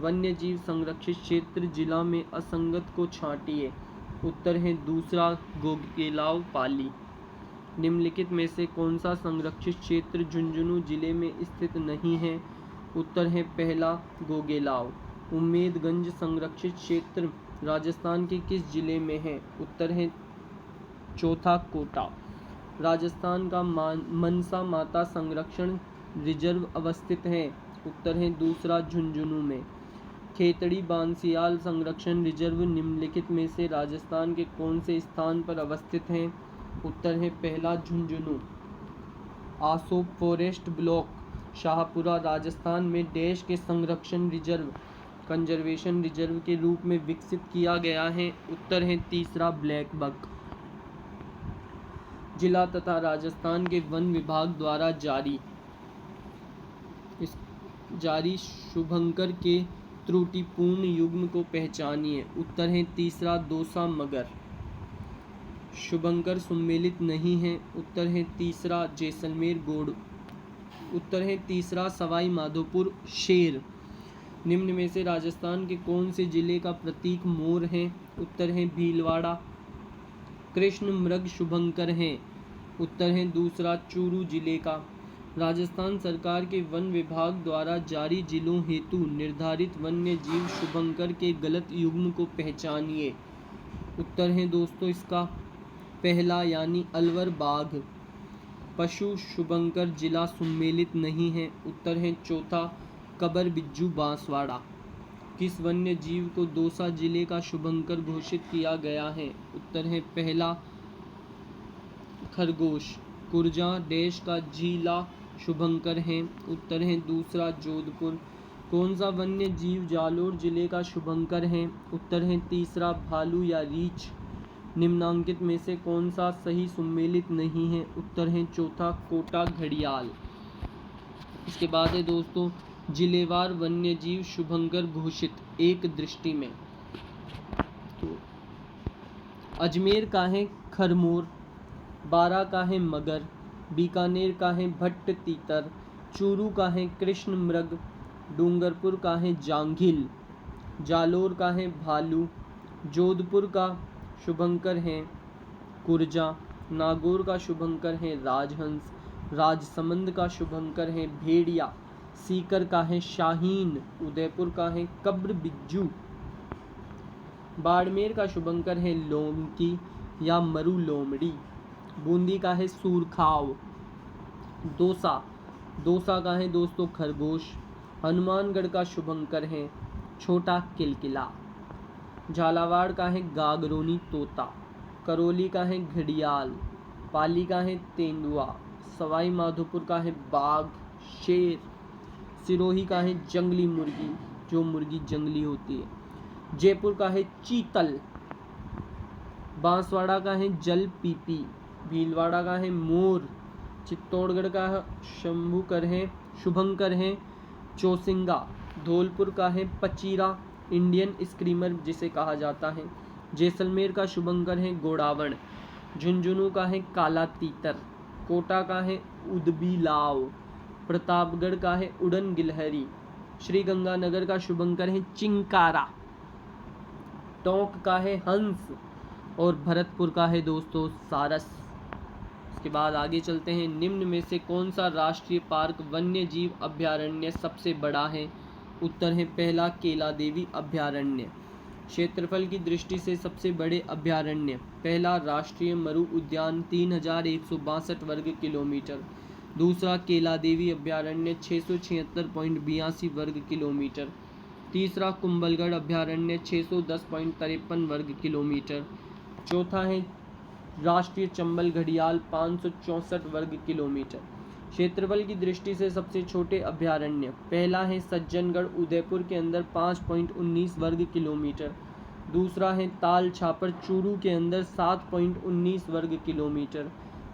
वन्य जीव संरक्षित क्षेत्र जिला में असंगत को छांटिए। उत्तर है दूसरा गोगेलाव पाली। निम्नलिखित में से कौन सा संरक्षित क्षेत्र झुंझुनू जिले में स्थित नहीं है? उत्तर है पहला गोगेलाव। उम्मेदगंज संरक्षित क्षेत्र राजस्थान के किस जिले में है? उत्तर है चौथा कोटा। राजस्थान का मनसा माता संरक्षण रिजर्व अवस्थित है? उत्तर है दूसरा झुंझुनू में। खेतड़ी बांसियाल संरक्षण रिजर्व निम्नलिखित में से राजस्थान के कौन से स्थान पर अवस्थित हैं? उत्तर है पहला झुंझुनू। आसोप फॉरेस्ट ब्लॉक शाहपुरा राजस्थान में देश के संरक्षण रिजर्व कंजर्वेशन रिजर्व के रूप में विकसित किया गया है? उत्तर है तीसरा ब्लैक बक। जिला तथा राजस्थान के वन विभाग द्वारा जारी शुभंकर के त्रुटिपूर्ण युग्म को पहचानिए। उत्तर है तीसरा दौसा मगर। शुभंकर सुमेलित नहीं है। उत्तर है तीसरा जैसलमेर गोड। उत्तर है तीसरा सवाई माधोपुर शेर। निम्न में से राजस्थान के कौन से जिले का प्रतीक मोर है? उत्तर है भीलवाड़ा। कृष्ण मृग शुभंकर हैं। उत्तर है दूसरा चूरू जिले का। राजस्थान सरकार के वन विभाग द्वारा जारी जिलों हेतु निर्धारित वन्य जीव शुभंकर के गलत युग्म को पहचानिए। उत्तर है दोस्तों इसका पहला, यानी अलवर बाघ। पशु शुभंकर जिला सम्मिलित नहीं है? उत्तर है चौथा कबर बिज्जू बांसवाड़ा। किस वन्य जीव को दौसा जिले का शुभंकर घोषित किया गया है? उत्तर है पहला खरगोश। कुर्जा देश का जिला शुभंकर है? उत्तर है दूसरा जोधपुर। कौन सा वन्य जीव जालोर जिले का शुभंकर है? उत्तर है तीसरा भालू या रीछ। निम्नांकित में से कौन सा सही सम्मिलित नहीं है? उत्तर है चौथा कोटा घड़ियाल। इसके बाद है दोस्तों जिलेवार वन्य जीव शुभंकर घोषित एक दृष्टि में। तो अजमेर का है खरमोर, बारा का है मगर, बीकानेर का है भट्ट तीतर, चूरू का है कृष्ण मृग, डूंगरपुर का है जांघिल, जालोर का है भालू, जोधपुर का शुभंकर है कुर्जा, नागौर का शुभंकर है राजहंस, राजसमंद का शुभंकर है भेड़िया, सीकर का है शाहीन, उदयपुर का है कब्र बिज्जू, बाड़मेर का शुभंकर है लोमकी या मरु लोमड़ी, बूंदी का है सूरखाव, दौसा का है दोस्तों खरगोश, हनुमानगढ़ का शुभंकर है छोटा किलकिला, झालावाड़ का है गागरोनी तोता, करौली का है घड़ियाल, पाली का है तेंदुआ, सवाई माधोपुर का है बाघ शेर, सिरोही का है जंगली मुर्गी जो मुर्गी जंगली होती है, जयपुर का है चीतल, बांसवाड़ा का है जल पीपी, भीलवाड़ा का है मोर, चित्तौड़गढ़ का शंभूकर है शुभंकर है चौसिंगा, धौलपुर का है पचीरा इंडियन स्क्रीमर जिसे कहा जाता है, जैसलमेर का शुभंकर है गोड़ावण, झुंझुनू का है काला तीतर, कोटा का है उदबिलाव, प्रतापगढ़ का है उड़न गिलहरी, श्रीगंगानगर का शुभंकर है चिंकारा, टोंक का है हंस और भरतपुर का है दोस्तों सारस। इसके बाद आगे चलते हैं। निम्न में से कौन सा राष्ट्रीय पार्क वन्य जीव अभयारण्य सबसे बड़ा है? उत्तर है पहला केला देवी अभयारण्य। क्षेत्रफल की दृष्टि से सबसे बड़े अभयारण्य पहला राष्ट्रीय मरु उद्यान 3162 वर्ग किलोमीटर, दूसरा केला देवी अभयारण्य 676.82 वर्ग किलोमीटर, तीसरा कुंभलगढ़ अभयारण्य 610.53 वर्ग किलोमीटर, चौथा है राष्ट्रीय चंबल घड़ियाल 564 वर्ग किलोमीटर। क्षेत्रफल की दृष्टि से सबसे छोटे अभयारण्य पहला है सज्जनगढ़ उदयपुर के अंदर 5.19 वर्ग किलोमीटर, दूसरा है ताल छापर चूरू के अंदर 7.19 वर्ग किलोमीटर,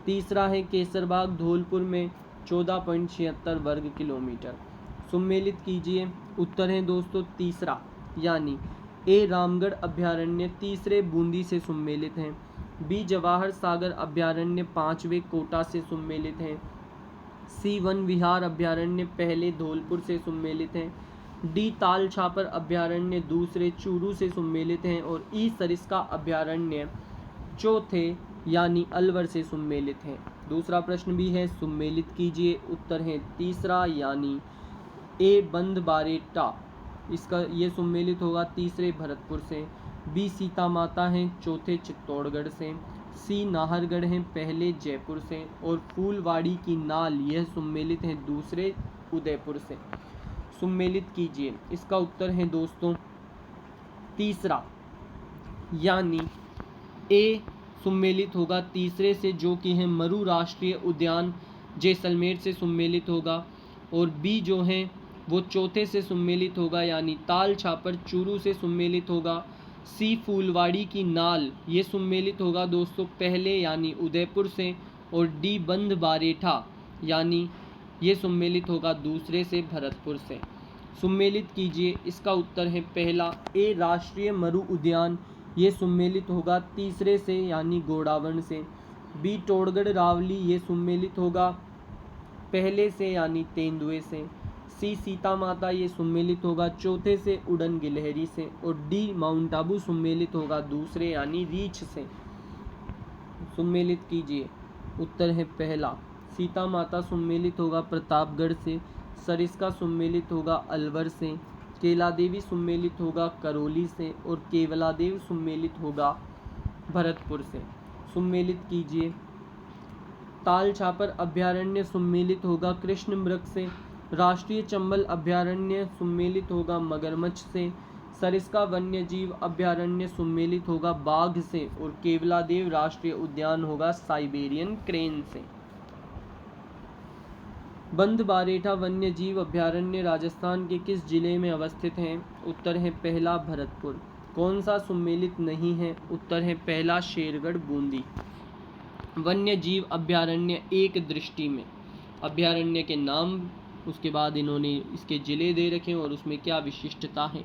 तीसरा है केसरबाग धौलपुर में 14.76 वर्ग किलोमीटर। सम्मिलित कीजिए। उत्तर है दोस्तों तीसरा यानी ए रामगढ़ अभयारण्य तीसरे बूंदी से सम्मिलित हैं, बी जवाहर सागर अभयारण्य 5वें कोटा से सम्मिलित हैं, सी वन विहार अभयारण्य पहले धौलपुर से सम्मिलित हैं, डी ताल छापर अभयारण्य दूसरे चूरू से सम्मिलित हैं और ई सरिस्का अभयारण्य चौथे यानी अलवर से सम्मिलित हैं। दूसरा प्रश्न भी है, सम्मिलित कीजिए। उत्तर है तीसरा यानी ए बंदबारेटा, इसका ये सम्मिलित होगा तीसरे भरतपुर से, बी सीता माता हैं चौथे चित्तौड़गढ़ से, सी नाहरगढ़ हैं पहले जयपुर से और फूलवाड़ी की नाल यह सम्मिलित हैं दूसरे उदयपुर से। सम्मिलित कीजिए। इसका उत्तर है दोस्तों तीसरा यानी ए सम्मिलित होगा तीसरे से जो कि है मरु राष्ट्रीय उद्यान जैसलमेर से सम्मिलित होगा और बी जो है वो चौथे से सम्मिलित होगा यानी ताल छापर चूरू से सम्मिलित होगा, सी फूलवाड़ी की नाल ये सम्मिलित होगा दोस्तों पहले यानी उदयपुर से और डी बंद बारेठा यानी ये सम्मिलित होगा दूसरे से भरतपुर से। सम्मिलित कीजिए। इसका उत्तर है पहला ए राष्ट्रीय मरु उद्यान ये सम्मिलित होगा तीसरे से यानी गोड़ावण से, बी टोड़गढ़ रावली ये सम्मिलित होगा पहले से यानी तेंदुए से, सी सीता माता ये सम्मिलित होगा चौथे से उड़न गिलहरी से और डी माउंट आबू सम्मिलित होगा दूसरे यानी रीछ से। सम्मिलित कीजिए। उत्तर है पहला सीता माता सम्मिलित होगा प्रतापगढ़ से, सरिस्का सम्मिलित होगा अलवर से, केला देवी सम्मिलित होगा करौली से और केवलादेव सम्मिलित होगा भरतपुर से। सम्मिलित कीजिए। ताल छापर अभयारण्य सम्मिलित होगा कृष्ण मृग से। राष्ट्रीय चंबल अभयारण्य सम्मिलित होगा मगरमच्छ से। सरिस्का वन्यजीव अभयारण्य सम्मिलित होगा बाघ से। और केवलादेव राष्ट्रीय उद्यान होगा साइबेरियन क्रेन से। बंदबारेठा वन्यजीव अभयारण्य राजस्थान के किस जिले में अवस्थित है? उत्तर है पहला भरतपुर। कौन सा सम्मिलित नहीं है? उत्तर है पहला शेरगढ़ बूंदी। वन्यजीव अभयारण्य एक दृष्टि में, अभयारण्य के नाम, उसके बाद इन्होंने इसके जिले दे रखे हैं और उसमें क्या विशिष्टता है।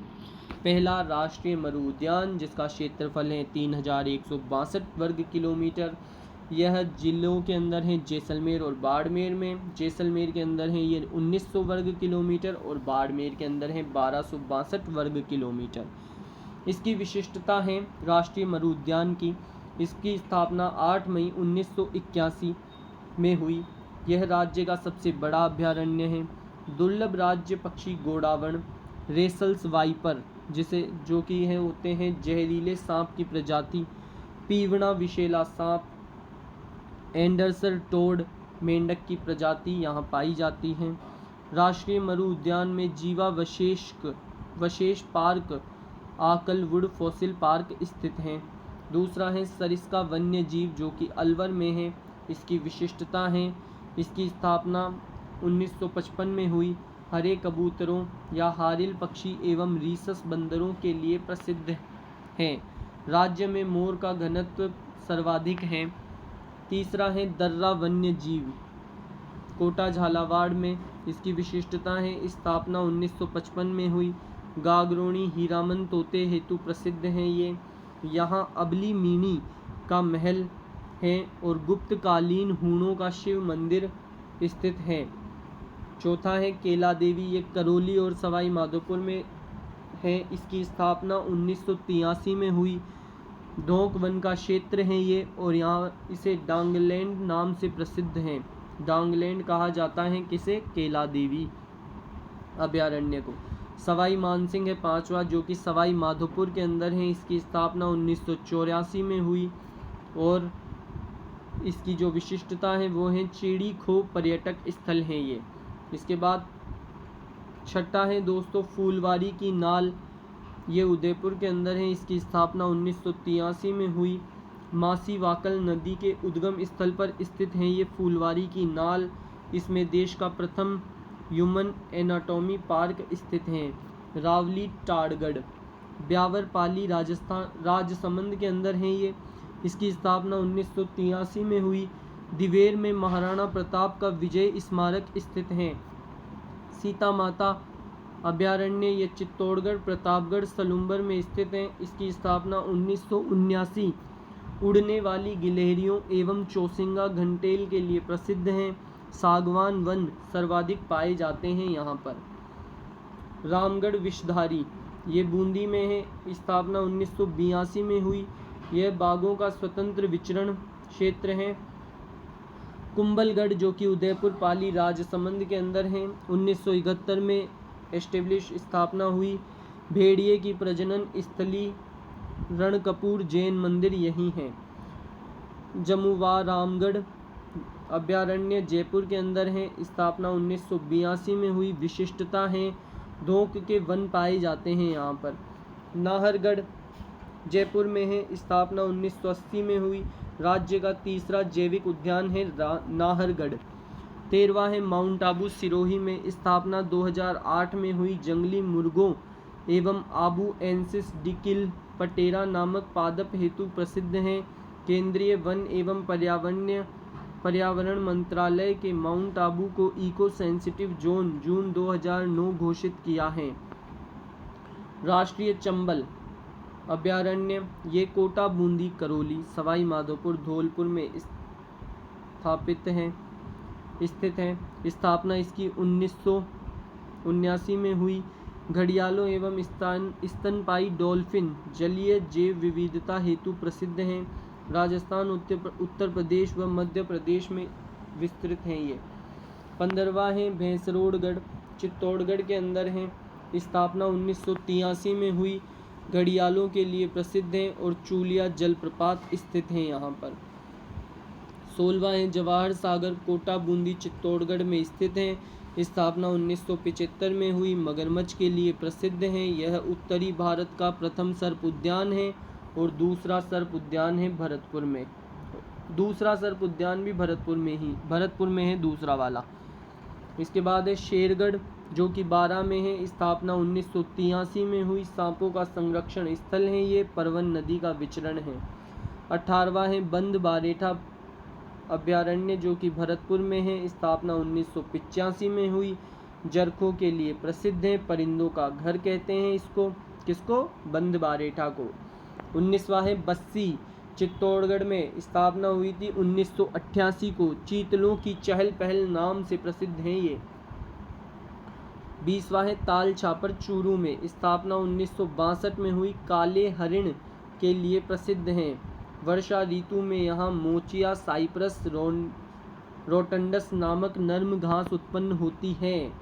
पहला राष्ट्रीय मरु उद्यान जिसका क्षेत्रफल है 3162 वर्ग किलोमीटर। यह जिलों के अंदर है जैसलमेर और बाड़मेर में। जैसलमेर के अंदर है ये 1900 वर्ग किलोमीटर और बाड़मेर के अंदर है 1262 वर्ग किलोमीटर। इसकी विशिष्टता है राष्ट्रीय मरु उद्यान की, इसकी स्थापना 8 मई 1981 में हुई। यह राज्य का सबसे बड़ा अभयारण्य है। दुर्लभ राज्य पक्षी गोडावण, रेसल्स वाइपर जिसे जो कि है होते हैं जहरीले सांप की प्रजाति, पीवड़ा विशेला सांप, एंडरसन टोड मेंढक की प्रजाति यहाँ पाई जाती हैं। राष्ट्रीय मरु उद्यान में जीवा वशेष पार्क, आकलवुड फॉसिल पार्क स्थित हैं। दूसरा है सरिस्का वन्य जीव जो कि अलवर में है। इसकी विशिष्टता है इसकी स्थापना 1955 में हुई। हरे कबूतरों या हारिल पक्षी एवं रीसस बंदरों के लिए प्रसिद्ध है। राज्य में मोर का घनत्व सर्वाधिक है। तीसरा है दर्रा वन्य जीव, कोटा झालावाड़ में। इसकी विशिष्टता है स्थापना 1955 में हुई। गागरोणी हीरामन तोते हेतु प्रसिद्ध हैं ये। यहाँ अबली मीणी का महल है और गुप्तकालीन हूणों का शिव मंदिर स्थित है। चौथा है केला देवी, ये करौली और सवाई माधोपुर में है। इसकी स्थापना 1983 में हुई। ढोक वन का क्षेत्र है ये और यहाँ इसे डांगलैंड नाम से प्रसिद्ध है। डांगलैंड कहा जाता है किसे? केला देवी अभयारण्य को। सवाई मानसिंह है पांचवा जो कि सवाई माधोपुर के अंदर है। इसकी स्थापना 1984 में हुई और इसकी जो विशिष्टता है वो है चेड़ी खो पर्यटक स्थल है ये। इसके बाद छठा है दोस्तों फूलवारी की नाल, ये उदयपुर के अंदर है। इसकी स्थापना 1983 में हुई। मासी वाकल नदी के उद्गम स्थल पर स्थित है ये फूलवारी की नाल। इसमें देश का प्रथम ह्यूमन एनाटॉमी पार्क स्थित है। रावली टाड़गढ़, ब्यावरपाली राजस्थान राजसमंद के अंदर है ये। इसकी स्थापना 1983 में हुई। दिवेर में महाराणा प्रताप का विजय स्मारक स्थित है। सीता माता अभयारण्य ये चित्तौड़गढ़ प्रतापगढ़ सलूम्बर में स्थित है। इसकी स्थापना 1979। उड़ने वाली गिलहरियों एवं चौसिंगा घंटेल के लिए प्रसिद्ध हैं। सागवान वन सर्वाधिक पाए जाते हैं यहाँ पर। रामगढ़ विषधारी ये बूंदी में है। स्थापना 1982 में हुई। यह बाघों का स्वतंत्र विचरण क्षेत्र है। कुंभलगढ़ जो कि उदयपुर पाली राजसमंद के अंदर है, 1971 में एस्टेब्लिश स्थापना हुई। भेड़िए की प्रजनन स्थली रणकपुर जैन मंदिर यही है। जमुवा रामगढ़ अभयारण्य जयपुर के अंदर है। स्थापना 1982 में हुई। विशिष्टता है धोक के वन पाए जाते हैं यहाँ पर। नाहरगढ़ जयपुर में है। स्थापना 1980 में हुई। राज्य का तीसरा जैविक उद्यान है नाहरगढ़। 13वां है माउंट आबू सिरोही में। स्थापना 2008 में हुई। जंगली मुर्गों एवं आबू एंसिस डिकिल पटेरा नामक पादप हेतु प्रसिद्ध हैं। केंद्रीय वन एवं पर्यावरण मंत्रालय के माउंट आबू को इको सेंसिटिव जोन जून 2009 घोषित किया है। राष्ट्रीय चंबल अभयारण्य ये कोटा बूंदी करौली सवाई माधोपुर धौलपुर में स्थित है। स्थापना इसकी 1979 में हुई। घड़ियालों एवं स्तनपाई डॉल्फिन जलीय जैव विविधता हेतु प्रसिद्ध हैं। राजस्थान उत्तर प्रदेश व मध्य प्रदेश में विस्तृत हैं ये। 15वां है भैंसरोडगढ़ चित्तौड़गढ़ के अंदर है। स्थापना 1983 में हुई। घड़ियालों के लिए प्रसिद्ध हैं और चूलिया जलप्रपात स्थित हैं यहाँ पर। 16वां है जवाहर सागर कोटा बूंदी चित्तौड़गढ़ में स्थित है। स्थापना 1975 में हुई। मगरमच्छ के लिए प्रसिद्ध है। यह उत्तरी भारत का प्रथम सर्प उद्यान है और दूसरा सर्प उद्यान है भरतपुर में। दूसरा सर्प उद्यान भी भरतपुर में है दूसरा वाला। इसके बाद है शेरगढ़ जो कि 12 में है। स्थापना 1983 में हुई। सांपों का संरक्षण स्थल है ये। परवन नदी का विचरण है। 18वां है बंद बारेठा अभयारण्य जो कि भरतपुर में है। स्थापना 1985 में हुई। जरखों के लिए प्रसिद्ध है। परिंदों का घर कहते हैं इसको। किसको? बंद बारेठा को। 19वां है बस्सी चित्तौड़गढ़ में। स्थापना हुई थी 1988 को। चीतलों की चहल पहल नाम से प्रसिद्ध है ये। 20वां है ताल छापर चूरू में। स्थापना 1962 में हुई। काले हरिण के लिए प्रसिद्ध हैं। वर्षा ऋतु में यहाँ मोचिया साइप्रस रोटंडस नामक नर्म घास उत्पन्न होती है।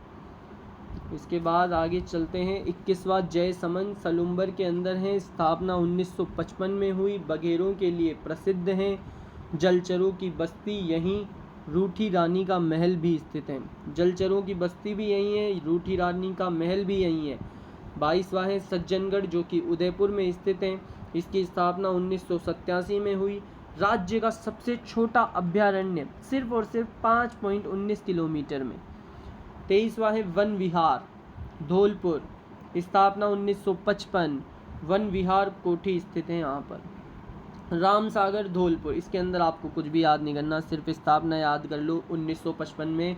इसके बाद आगे चलते हैं। 21वां जयसमंद सलुम्बर के अंदर है। स्थापना 1955 में हुई। बघेरों के लिए प्रसिद्ध हैं। जलचरों की बस्ती यहीं रूठी रानी का महल भी स्थित है। जलचरों की बस्ती भी यहीं है। रूठी रानी का महल भी यहीं है। 22वां है सज्जनगढ़ जो कि उदयपुर में स्थित है। इसकी स्थापना 1987 में हुई। राज्य का सबसे छोटा अभयारण्य सिर्फ और सिर्फ 5.19 किलोमीटर में। 23वां है वन विहार धौलपुर। स्थापना 1955। वन विहार कोठी स्थित है यहाँ पर। रामसागर धौलपुर, इसके अंदर आपको कुछ भी याद नहीं करना, सिर्फ स्थापना याद कर लो। 1955 में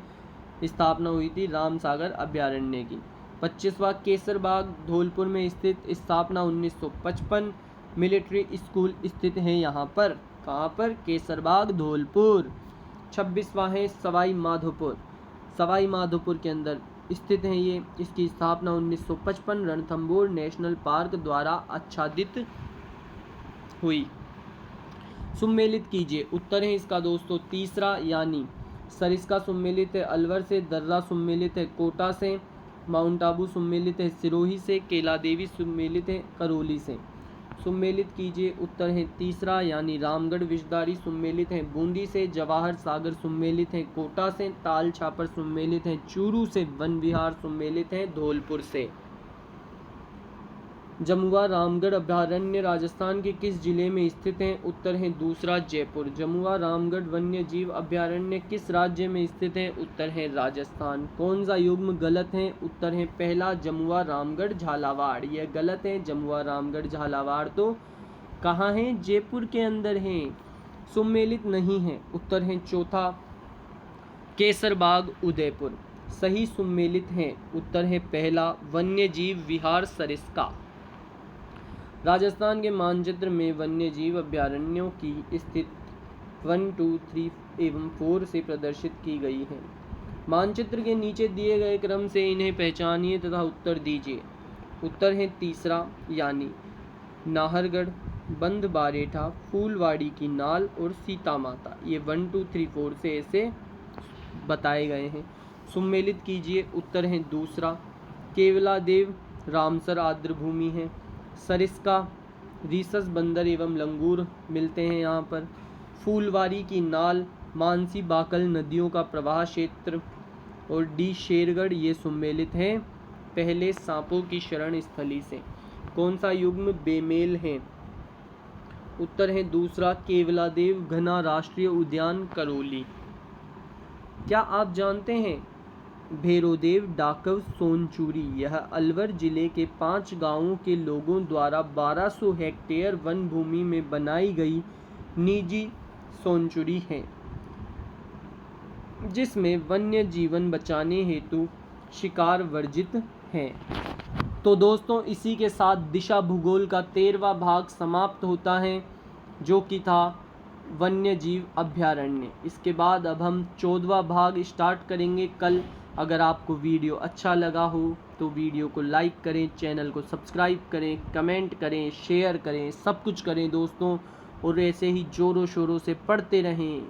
स्थापना हुई थी रामसागर अभयारण्य की। 25वां केसरबाग धौलपुर में स्थित। स्थापना 1955। मिलिट्री स्कूल स्थित है यहाँ पर। कहाँ पर? केसरबाग धौलपुर। 26वां है सवाई माधोपुर। सवाई माधोपुर के अंदर स्थित है ये। इसकी स्थापना 1955 रणथंभौर नेशनल पार्क द्वारा आच्छादित हुई। सुमेलित कीजिए। उत्तर है इसका दोस्तों तीसरा, यानी सरिस्का सुमेलित है अलवर से, दर्रा सुमेलित है कोटा से, माउंट आबू सुमेलित है सिरोही से, केला देवी सुमेलित है करौली से। सुमेलित कीजिए। उत्तर है तीसरा, यानी रामगढ़ विषधारी सुमेलित है बूंदी से, जवाहर सागर सुमेलित है कोटा से, ताल छापर सुमेलित है चूरू से, वन विहार सुमेलित है धौलपुर से। जमुआ रामगढ़ अभयारण्य राजस्थान के किस जिले में स्थित है? उत्तर है दूसरा जयपुर। जमुआ रामगढ़ वन्य जीव अभयारण्य किस राज्य में स्थित है? उत्तर है राजस्थान। कौन सा युग्म गलत है? उत्तर है पहला जमुआ रामगढ़ झालावाड़। यह गलत है। जमुआ रामगढ़ झालावाड़ तो कहाँ है? जयपुर के अंदर है। सुमेलित नहीं है। उत्तर है चौथा केसरबाग उदयपुर। सही सुमेलित है। उत्तर है पहला वन्य जीव विहार सरिस्का। राजस्थान के मानचित्र में वन्य जीव अभयारण्यों की स्थिति 1, 2, 3 एवं 4 से प्रदर्शित की गई है। मानचित्र के नीचे दिए गए क्रम से इन्हें पहचानिए तथा उत्तर दीजिए। उत्तर है तीसरा, यानी नाहरगढ़, बंद बारेठा, फूलवाड़ी की नाल और सीता माता। ये 1, 2, 3, 4 से ऐसे बताए गए हैं। सुमेलित कीजिए। उत्तर है दूसरा केवलादेव रामसर आर्द्र भूमि है। सरिस्का रीसस बंदर एवं लंगूर मिलते हैं यहाँ पर। फूलवारी की नाल मानसी बाकल नदियों का प्रवाह क्षेत्र। और डी शेरगढ़ ये सुमेलित है पहले सांपों की शरण स्थली से। कौन सा युग्म बेमेल है? उत्तर है दूसरा केवलादेव घना राष्ट्रीय उद्यान करौली। क्या आप जानते हैं भैरोदेव डाकव सोनचूरी यह अलवर जिले के 5 गांवों के लोगों द्वारा 1200 हेक्टेयर वन भूमि में बनाई गई निजी सोनचूरी है, जिसमें वन्य जीवन बचाने हेतु शिकार वर्जित है। तो दोस्तों इसी के साथ दिशा भूगोल का 13वां भाग समाप्त होता है, जो कि था वन्य जीव अभयारण्य। इसके बाद अब हम 14वां भाग स्टार्ट करेंगे कल। अगर आपको वीडियो अच्छा लगा हो तो वीडियो को लाइक करें, चैनल को सब्सक्राइब करें, कमेंट करें, शेयर करें, सब कुछ करें दोस्तों, और ऐसे ही ज़ोरों शोरों से पढ़ते रहें।